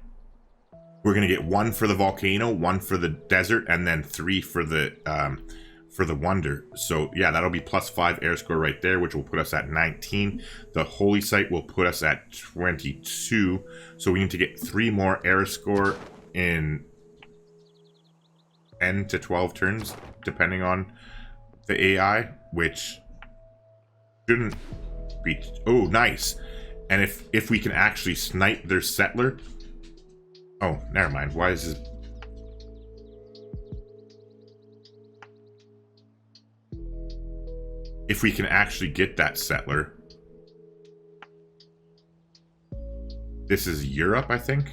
1 for the volcano, 1 for the desert, and then 3 for the for the Wonder. So yeah, that'll be +5 air score right there, which will put us at 19. The Holy Site will put us at 22. So we need to get 3 more air score in 10 to 12 turns, depending on the AI, which shouldn't be... Oh, nice. And if we can actually snipe their settler... Oh, never mind. Why is this... If we can actually get that settler... This is Europe, I think?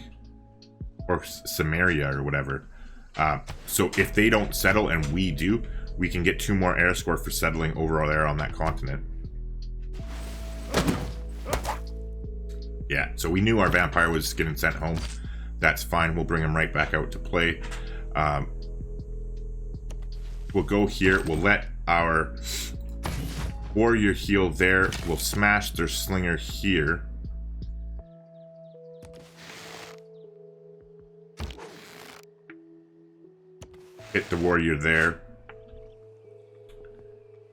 Or Samaria or whatever. So if they don't settle and we do, we can get 2 more air score for settling over there on that continent. Yeah, so we knew our vampire was getting sent home. That's fine. We'll bring him right back out to play. We'll go here. We'll let our warrior heal there. We'll smash their slinger here. Hit the warrior there.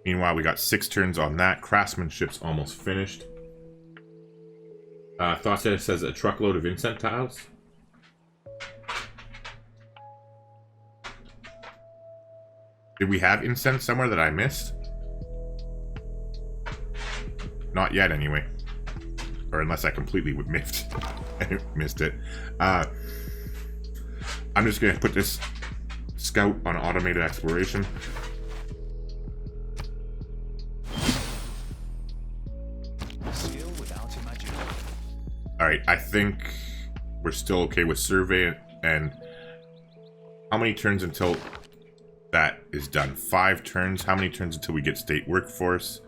Meanwhile, we got 6 turns on that. Craftsmanship's almost finished. Thought says a truckload of incense tiles. Did we have incense somewhere that I missed? Not yet, anyway. Or unless I completely missed it. I'm just going to put this scout on automated exploration. Alright, I think we're still okay with survey. And how many turns until that is done? 5 turns. How many turns until we get state workforce?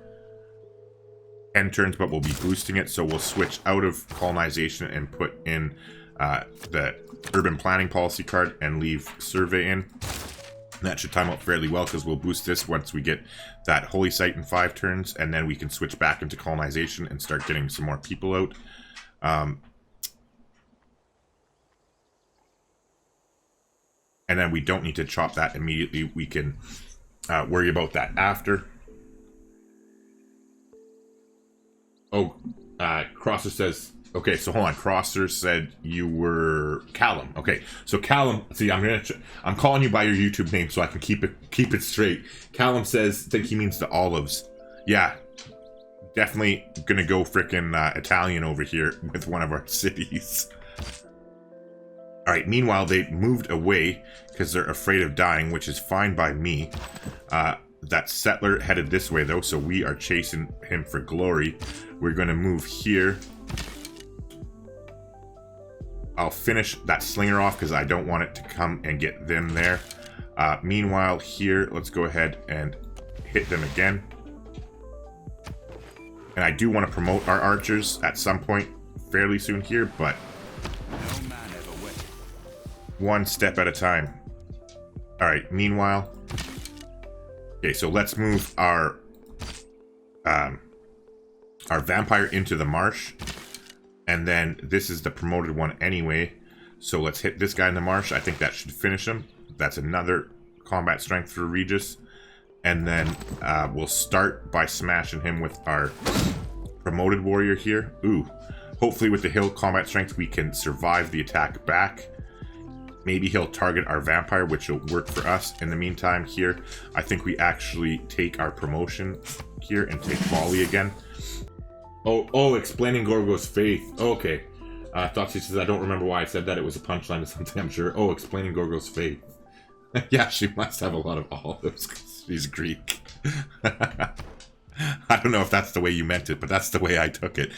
10 turns, but we'll be boosting it. So we'll switch out of colonization and put in the urban planning policy card and leave survey in. That should time out fairly well because we'll boost this once we get that holy site in 5 turns, and then we can switch back into colonization and start getting some more people out. And then we don't need to chop that immediately. We can worry about that after. Oh, Crosser says... Okay, so hold on. Crosser said you were Callum. Okay, so Callum... See, I'm calling you by your YouTube name so I can keep it straight. Callum says... think he means the olives. Yeah. Definitely gonna go frickin' Italian over here with one of our cities. Alright, meanwhile, they moved away because they're afraid of dying, which is fine by me. That settler headed this way, though, so we are chasing him for glory. We're gonna move here. I'll finish that slinger off because I don't want it to come and get them there. Meanwhile, here, let's go ahead and hit them again. And I do want to promote our archers at some point fairly soon here, but one step at a time. Alright, meanwhile... Okay, so let's move our vampire into the marsh. And then this is the promoted one anyway. So let's hit this guy in the marsh. I think that should finish him. That's another combat strength for Regis. And then we'll start by smashing him with our promoted warrior here. Ooh. Hopefully with the hill combat strength we can survive the attack back. Maybe he'll target our vampire, which will work for us. In the meantime here, I think we actually take our promotion here and take volley again. Oh, explaining Gorgo's faith. Okay. Thought she says, I don't remember why I said that. It was a punchline to something, I'm sure. Oh, explaining Gorgo's faith. Yeah, she must have a lot of olives. She's Greek. I don't know if that's the way you meant it, but that's the way I took it.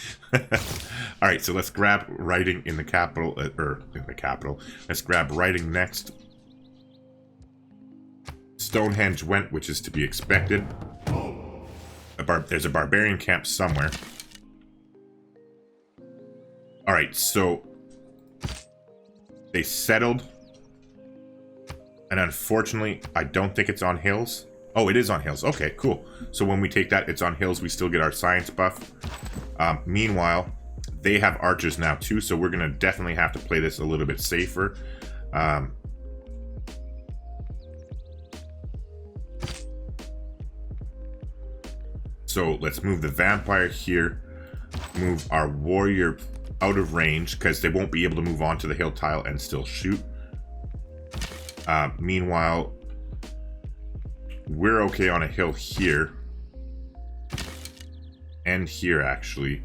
Alright, so let's grab writing in the capital, Let's grab writing next. Stonehenge went, which is to be expected. There's a barbarian camp somewhere. Alright, so they settled. And unfortunately, I don't think it's on hills. Oh, it is on hills. Okay, cool. So when we take that, it's on hills. We still get our science buff. Meanwhile, they have archers now too, so we're going to definitely have to play this a little bit safer. So let's move the vampire here. Move our warrior out of range because they won't be able to move onto the hill tile and still shoot. Meanwhile, we're okay on a hill here. And here, actually.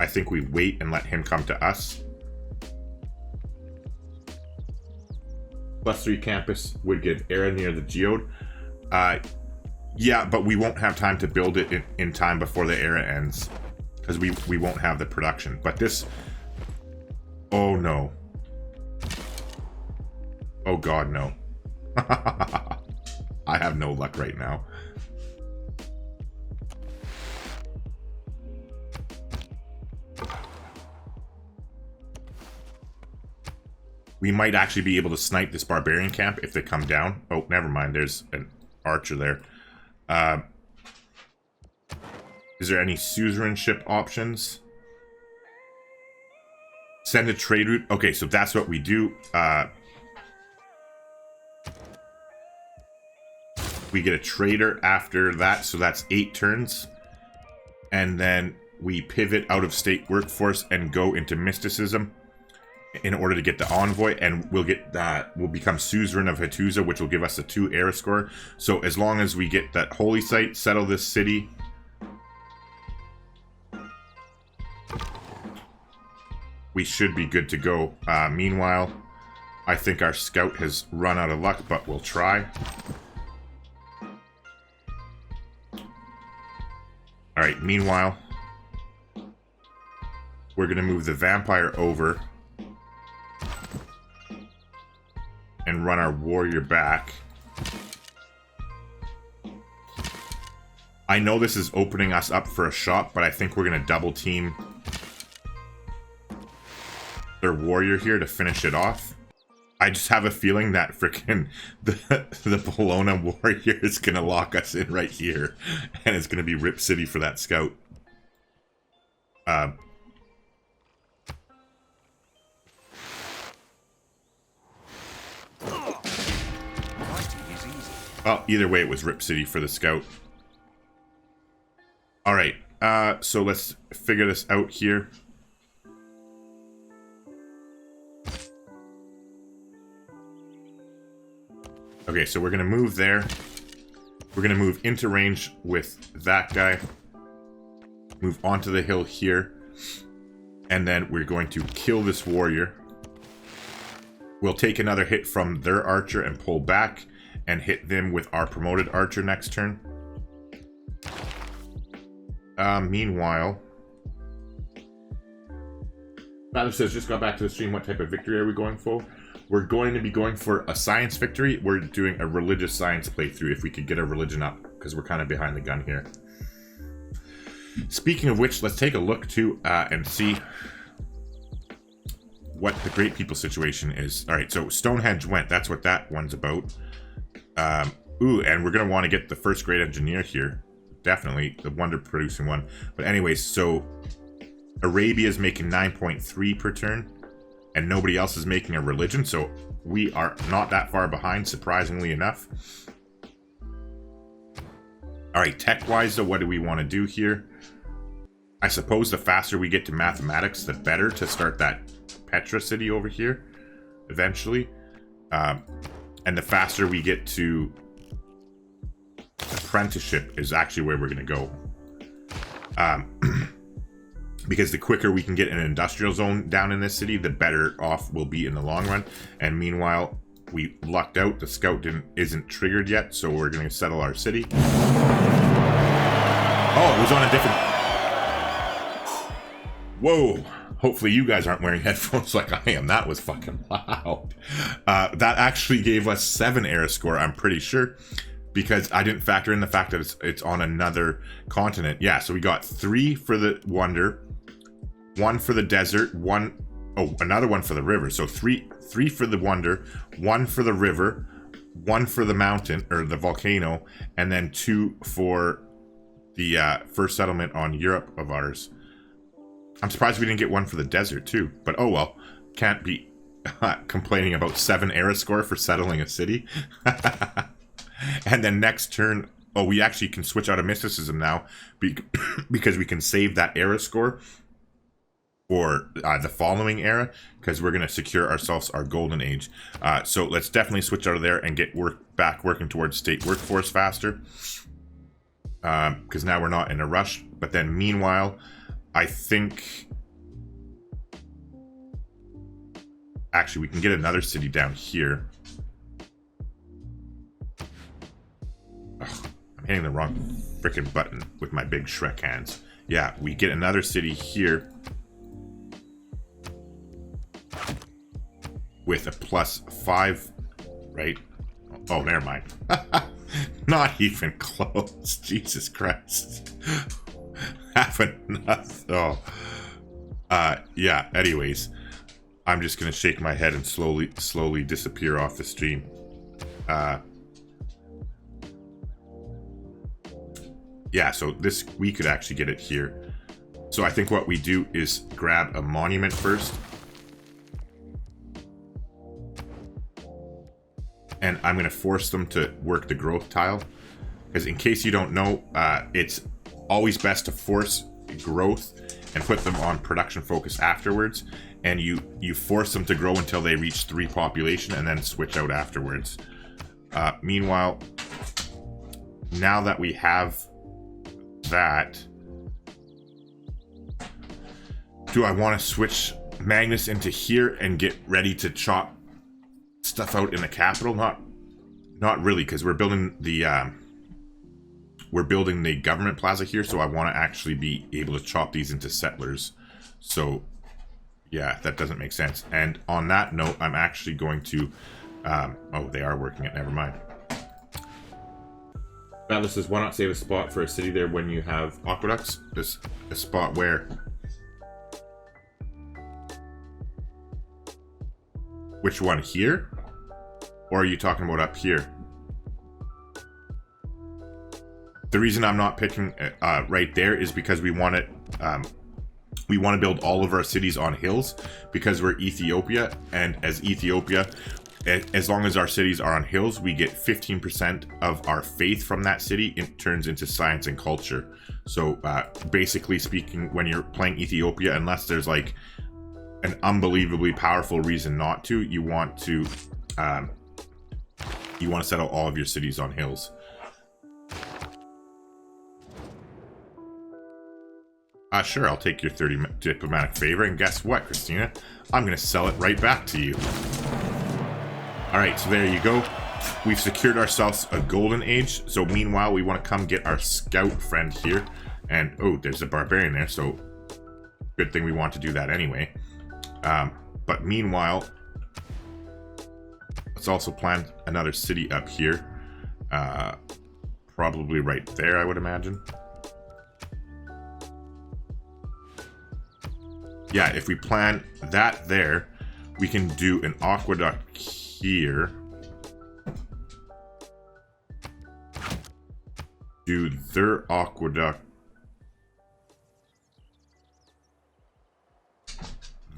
I think we wait and let him come to us. +3 campus would give era near the geode. Yeah, but we won't have time to build it in time before the era ends. Because we won't have the production. But this... Oh, no. Oh, God, no. I have no luck right now. We might actually be able to snipe this barbarian camp if they come down. Oh, never mind. There's an archer there. Is there any suzerainship options? Send a trade route. Okay, so that's what we do. We get a trader after that, so that's 8 turns. And then we pivot out of state workforce and go into mysticism in order to get the envoy, and we'll get that. We'll become suzerain of Hattusa, which will give us a 2 era score. So as long as we get that holy site, settle this city, we should be good to go. Meanwhile, I think our scout has run out of luck, but we'll try. Alright, meanwhile, we're going to move the vampire over and run our warrior back. I know this is opening us up for a shot, but I think we're going to double team their warrior here to finish it off. I just have a feeling that frickin' the Bologna warrior is going to lock us in right here. And it's going to be Rip City for that scout. Well, either way, it was Rip City for the scout. Alright, so let's figure this out here. Okay, so we're going to move there. We're going to move into range with that guy. Move onto the hill here. And then we're going to kill this warrior. We'll take another hit from their archer and pull back. And hit them with our promoted archer next turn. Meanwhile, Battle says, just got back to the stream. What type of victory are we going for? We're going to be going for a science victory. We're doing a religious science playthrough if we could get our religion up, because we're kind of behind the gun here. Speaking of which, let's take a look too and see what the Great People situation is. All right, so Stonehenge went. That's what that one's about. Ooh, and we're going to want to get the first great engineer here. Definitely, the wonder producing one. But anyways, so Arabia is making 9.3 per turn. And nobody else is making a religion. So we are not that far behind, surprisingly enough. Alright, tech-wise, though, what do we want to do here? I suppose the faster we get to mathematics, the better to start that Petra city over here. Eventually. And the faster we get to apprenticeship is actually where we're going to go. Because the quicker we can get an industrial zone down in this city, the better off we'll be in the long run. And meanwhile, we lucked out. The scout isn't triggered yet, so we're going to settle our city. Oh, it was on a different... Whoa. Hopefully you guys aren't wearing headphones like I am. That was fucking loud. That actually gave us 7 era score, I'm pretty sure. Because I didn't factor in the fact that it's on another continent. Yeah, so we got 3 for the wonder, 1 for the desert, another one for the river. So 3 for the wonder, 1 for the river, 1 for the mountain, or the volcano, and then 2 for the first settlement on Europe of ours. I'm surprised we didn't get 1 for the desert too, but oh well, can't be complaining about 7 era score for settling a city. And then next turn, oh, we actually can switch out of mysticism now because we can save that era score for the following era, because we're going to secure ourselves our golden age. So let's definitely switch out of there and get back working towards state workforce faster, because now we're not in a rush. But then meanwhile, I think actually we can get another city down here. Ugh, I'm hitting the wrong freaking button with my big Shrek hands. Yeah, we get another city here with a +5, right? Oh, never mind. Not even close. Jesus Christ. Half enough. Oh. Yeah, anyways. I'm just gonna shake my head and slowly disappear off the stream. Yeah, so this, we could actually get it here. So I think what we do is grab a monument first. And I'm going to force them to work the growth tile. Because in case you don't know, it's always best to force growth and put them on production focus afterwards. And you force them to grow until they reach 3 population and then switch out afterwards. Meanwhile, now that we have that, do I want to switch Magnus into here and get ready to chop stuff out in the capital? Not really, because we're building the government plaza here, so I want to actually be able to chop these into settlers. So yeah, that doesn't make sense. And on that note, I'm actually going to oh, they are working it, never mind. Battle says, why not save a spot for a city there when you have aqueducts? This a spot where? Which one, here? Or are you talking about up here? The reason I'm not picking right there is because we want to build all of our cities on hills, because we're Ethiopia, and as Ethiopia, as long as our cities are on hills, we get 15% of our faith from that city. It turns into science and culture. So basically speaking, when you're playing Ethiopia, unless there's like an unbelievably powerful reason not to, you want to settle all of your cities on hills. Sure, I'll take your 30 diplomatic favor, and guess what, Christina? I'm going to sell it right back to you. Alright, so there you go. We've secured ourselves a golden age, so meanwhile, we want to come get our scout friend here. And, oh, there's a barbarian there, so good thing we want to do that anyway. But meanwhile, let's also plan another city up here. Probably right there, I would imagine. Yeah, if we plan that there, we can do an aqueduct here. Do their aqueduct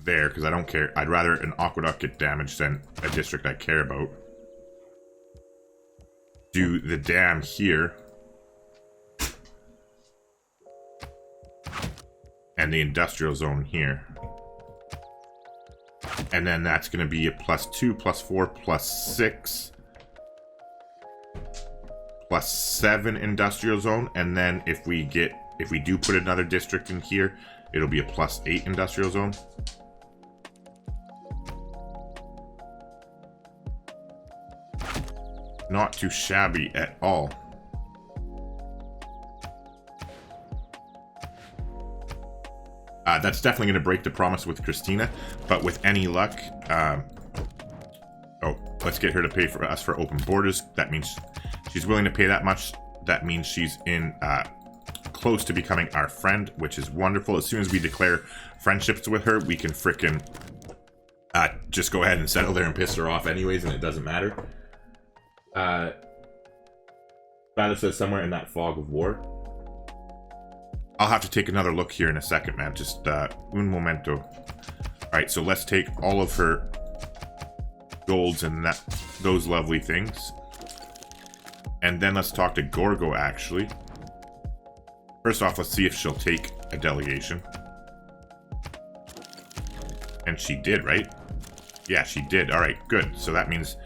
there, because I don't care. I'd rather an aqueduct get damaged than a district I care about. Do the dam here. And the industrial zone here. And then that's going to be a +2, +4, +6, +7 industrial zone. And then if we do put another district in here, it'll be a +8 industrial zone. Not too shabby at all. That's definitely going to break the promise with Christina, but with any luck, oh, let's get her to pay for us for open borders. That means she's willing to pay that much. That means she's in close to becoming our friend, which is wonderful. As soon as we declare friendships with her, we can frickin' just go ahead and settle there and piss her off anyways, and it doesn't matter. Battle says somewhere in that fog of war. I'll have to take another look here in a second, man. Just un momento. Alright, so let's take all of her golds and those lovely things. And then let's talk to Gorgo, actually. First off, let's see if she'll take a delegation. And she did, right? Yeah, she did. All right, good. So that means,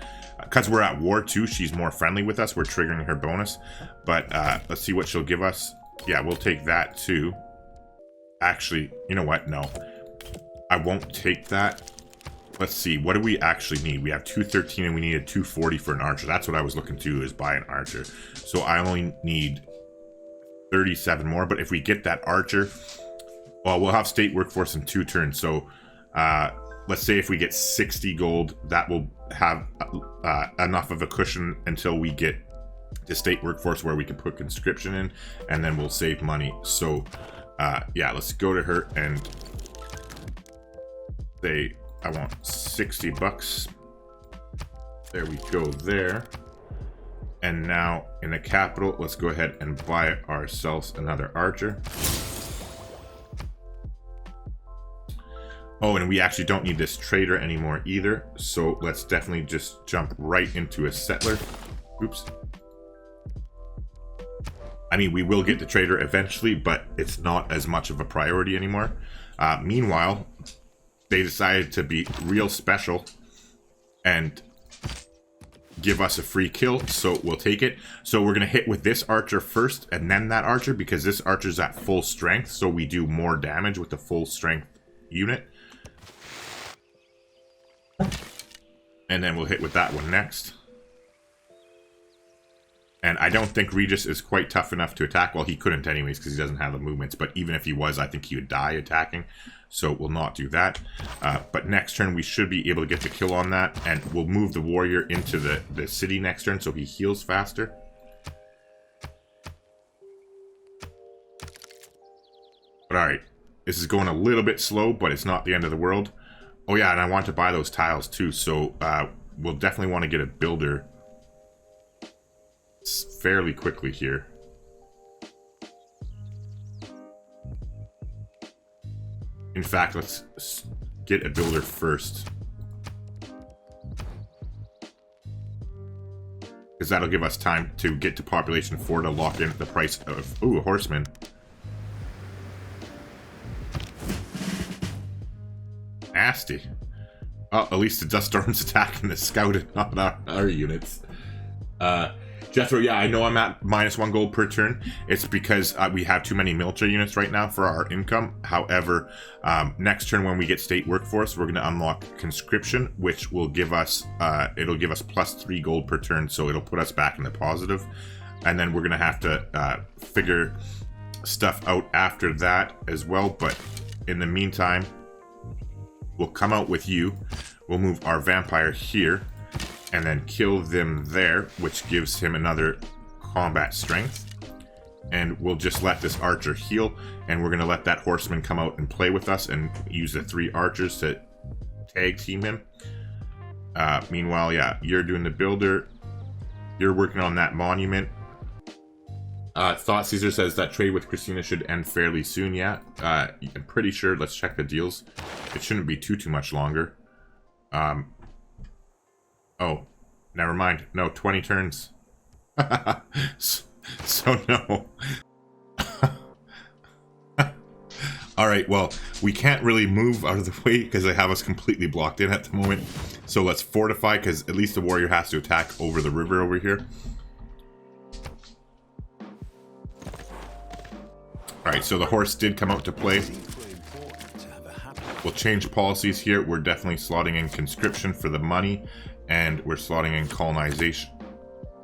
because we're at war too, she's more friendly with us. We're triggering her bonus. But let's see what she'll give us. Yeah, we'll take that too. Actually, you know what? No. I won't take that. Let's see. What do we actually need? We have 213 and we needed 240 for an archer. That's what I was looking to do, is buy an archer. So I only need 37 more. But if we get that archer, well, we'll have state workforce in 2 turns. So let's say if we get 60 gold, that will have enough of a cushion until we get to state workforce where we can put conscription in, and then we'll save money. So yeah, let's go to her and say I want 60 bucks. There we go there. And now in the capital, let's go ahead and buy ourselves another archer. Oh, and we actually don't need this trader anymore either. So let's definitely just jump right into a settler. Oops. I mean, we will get the trader eventually, but it's not as much of a priority anymore. Meanwhile, they decided to be real special and give us a free kill, so we'll take it. So we're going to hit with this archer first and then that archer, because this archer's at full strength, so we do more damage with the full strength unit. And then we'll hit with that one next. And I don't think Regis is quite tough enough to attack. Well, he couldn't anyways because he doesn't have the movements. But even if he was, I think he would die attacking. So we'll not do that. But next turn, we should be able to get the kill on that. And we'll move the warrior into the city next turn so he heals faster. But alright. This is going a little bit slow, but it's not the end of the world. Oh yeah, and I want to buy those tiles too. So we'll definitely want to get a builder fairly quickly here. In fact, let's get a builder first, because that'll give us time to get to population 4 to lock in the price of, ooh, a horseman. Nasty. Oh, at least the dust storm's attacking the scout and not our units. Jethro, yeah, I know I'm at -1 gold per turn. It's because we have too many military units right now for our income. However, next turn when we get state workforce, we're going to unlock conscription, which will give us, it'll give us +3 gold per turn, so it'll put us back in the positive. And then we're going to have to figure stuff out after that as well. But in the meantime, we'll come out with you. We'll move our vampire here. And then kill them there, which gives him another combat strength. And we'll just let this archer heal. And we're going to let that horseman come out and play with us and use the 3 archers to tag team him. Meanwhile, yeah, you're doing the builder. You're working on that monument. Thought Caesar says that trade with Christina should end fairly soon. Yeah, I'm pretty sure. Let's check the deals. It shouldn't be too much longer. Oh, never mind. No, 20 turns. so no. Alright, well, we can't really move out of the way because they have us completely blocked in at the moment. So let's fortify, because at least the warrior has to attack over the river over here. Alright, so the horse did come out to play. We'll change policies here. We're definitely slotting in conscription for the money. And we're slotting in colonization.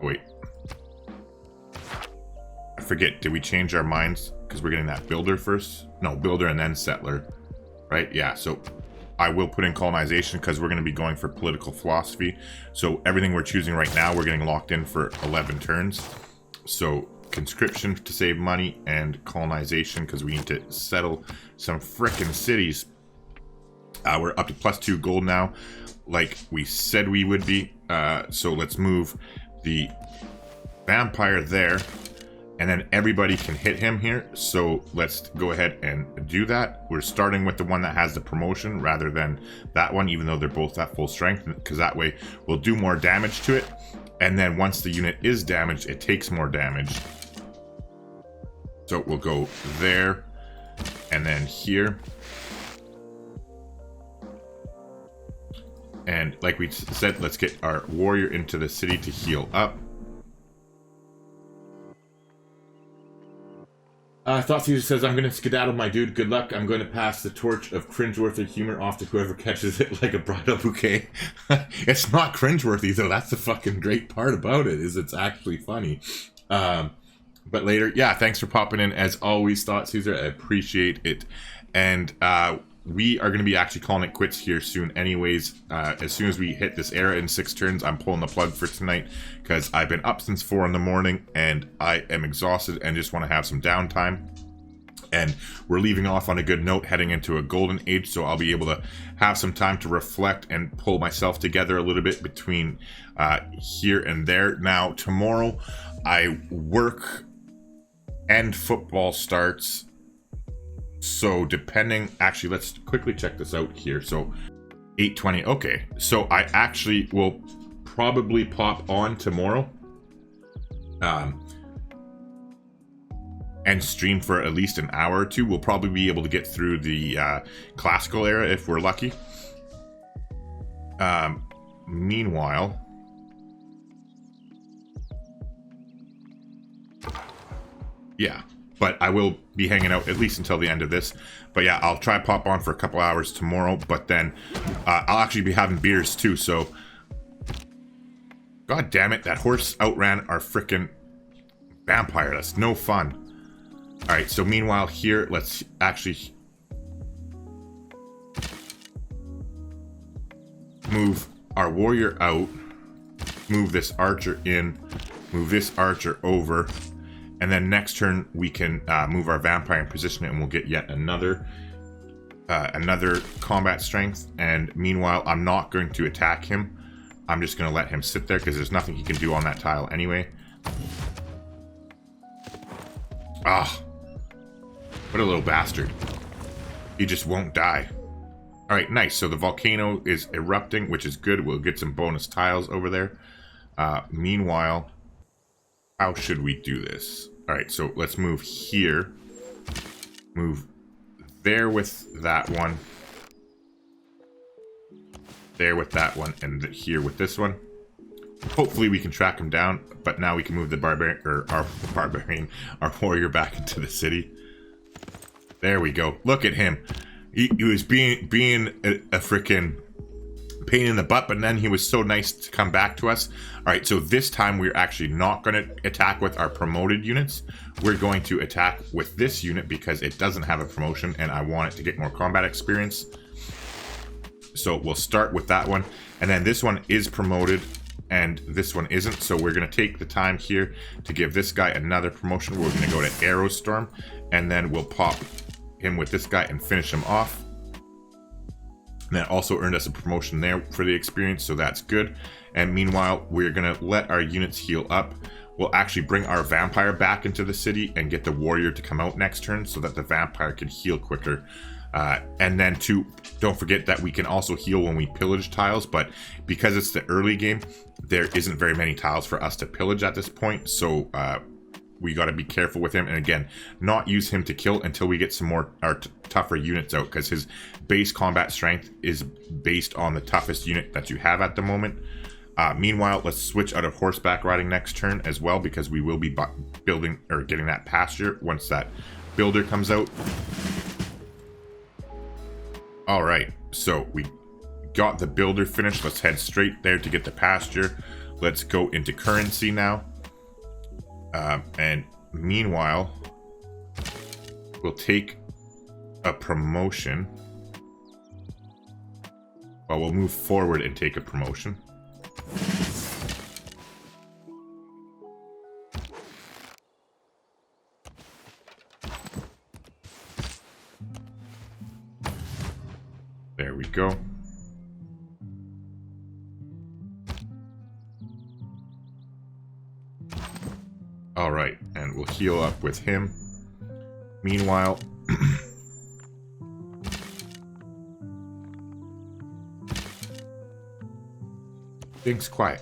Oh, wait. I forget, did we change our minds? Because we're getting that builder first? No, builder and then settler. Right? Yeah, so I will put in colonization because we're going to be going for political philosophy. So everything we're choosing right now, we're getting locked in for 11 turns. So conscription to save money and colonization because we need to settle some frickin' cities. We're up to +2 gold now, like we said we would be. So let's move the vampire there, And then everybody can hit him here. So let's go ahead and do that. We're starting with the one that has the promotion rather than that one, even though they're both at full strength, because that way we'll do more damage to it. And then once the unit is damaged, it takes more damage. So we'll go there and then here. And like we said, let's get our warrior into the city to heal up. Thought Caesar says, I'm going to skedaddle, my dude. Good luck. I'm going to pass the torch of cringeworthy humor off to whoever catches it like a bridal bouquet. It's not cringeworthy, though. That's the fucking great part about it, is it's actually funny. But later, yeah, thanks for popping in. As always, Thought Caesar, I appreciate it. And we are going to be actually calling it quits here soon anyways. As soon as we hit this era in 6 turns, I'm pulling the plug for tonight because I've been up since 4 in the morning and I am exhausted and just want to have some downtime. And we're leaving off on a good note, heading into a golden age, so I'll be able to have some time to reflect and pull myself together a little bit between here and there. Now, tomorrow I work and football starts. So depending, actually, let's quickly check this out here. So 8:20. Okay, so I actually will probably pop on tomorrow and stream for at least an hour or two. We'll probably be able to get through the classical era if we're lucky. Meanwhile, yeah, but I will be hanging out at least until the end of this. But yeah, I'll try to pop on for a couple hours tomorrow, but then I'll actually be having beers too, so... God damn it, that horse outran our frickin' vampire. That's no fun. Alright, so meanwhile here, let's actually move our warrior out, move this archer in, move this archer over, and then next turn we can move our vampire and position it, and we'll get yet another combat strength. And meanwhile, I'm not going to attack him. I'm just going to let him sit there because there's nothing he can do on that tile anyway. Ah, what a little bastard. He just won't die. Alright, nice. So the volcano is erupting, which is good. We'll get some bonus tiles over there. Meanwhile, how should we do this? Alright, so let's move here. Move there with that one. There with that one, and here with this one. Hopefully we can track him down, but now we can move the our warrior back into the city. There we go. Look at him. He was being a freaking pain in the butt, but then he was so nice to come back to us. Alright, so this time we're actually not going to attack with our promoted units. We're going to attack with this unit because it doesn't have a promotion and I want it to get more combat experience. So we'll start with that one. And then this one is promoted and this one isn't. So we're going to take the time here to give this guy another promotion. We're going to go to Aerostorm and then we'll pop him with this guy and finish him off. And that also earned us a promotion there for the experience, so that's good. And meanwhile, we're going to let our units heal up. We'll actually bring our vampire back into the city and get the warrior to come out next turn so that the vampire can heal quicker. And then don't forget that we can also heal when we pillage tiles, but because it's the early game, there isn't very many tiles for us to pillage at this point, so we got to be careful with him. And again, not use him to kill until we get some more tougher units out, because his base combat strength is based on the toughest unit that you have at the moment. Meanwhile, let's switch out of horseback riding next turn as well, because we will be building or getting that pasture once that builder comes out. All right, so we got the builder finished. Let's head straight there to get the pasture. Let's go into currency now. And meanwhile, we'll take a promotion. Well, we'll move forward and take a promotion. There we go. All right, and we'll heal up with him. Meanwhile, things quiet.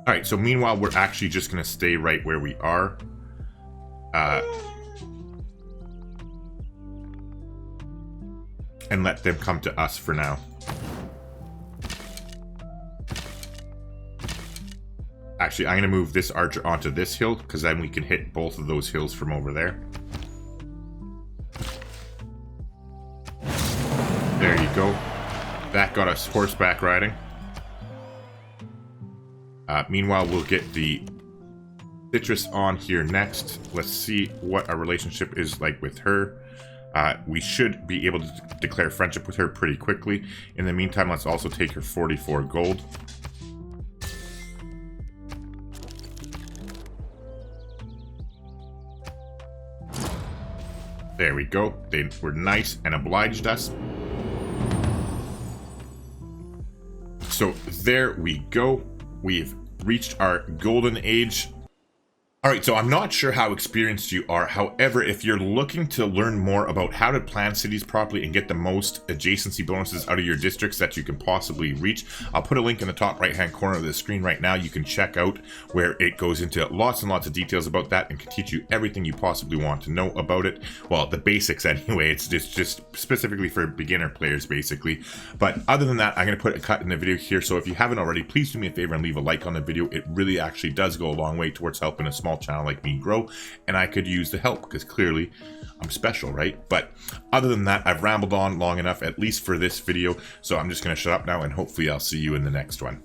All right, so meanwhile, we're actually just going to stay right where we are. And let them come to us for now. Actually, I'm going to move this archer onto this hill, because then we can hit both of those hills from over there. There you go. That got us horseback riding. Meanwhile, we'll get the Citrus on here next. Let's see what our relationship is like with her. We should be able to declare friendship with her pretty quickly. In the meantime, let's also take her 44 gold. There we go. They were nice and obliged us. So there we go. We've reached our golden age. Alright, so I'm not sure how experienced you are. However, if you're looking to learn more about how to plan cities properly and get the most adjacency bonuses out of your districts that you can possibly reach, I'll put a link in the top right hand corner of the screen right now. You can check out where it goes into lots and lots of details about that and can teach you everything you possibly want to know about it. Well, the basics anyway. It's just specifically for beginner players basically. But other than that, I'm going to put a cut in the video here. So if you haven't already, please do me a favor and leave a like on the video. It really actually does go a long way towards helping a small channel like me grow, and I could use the help because clearly I'm special, right? But other than that, I've rambled on long enough, at least for this video, so I'm just going to shut up now and hopefully I'll see you in the next one.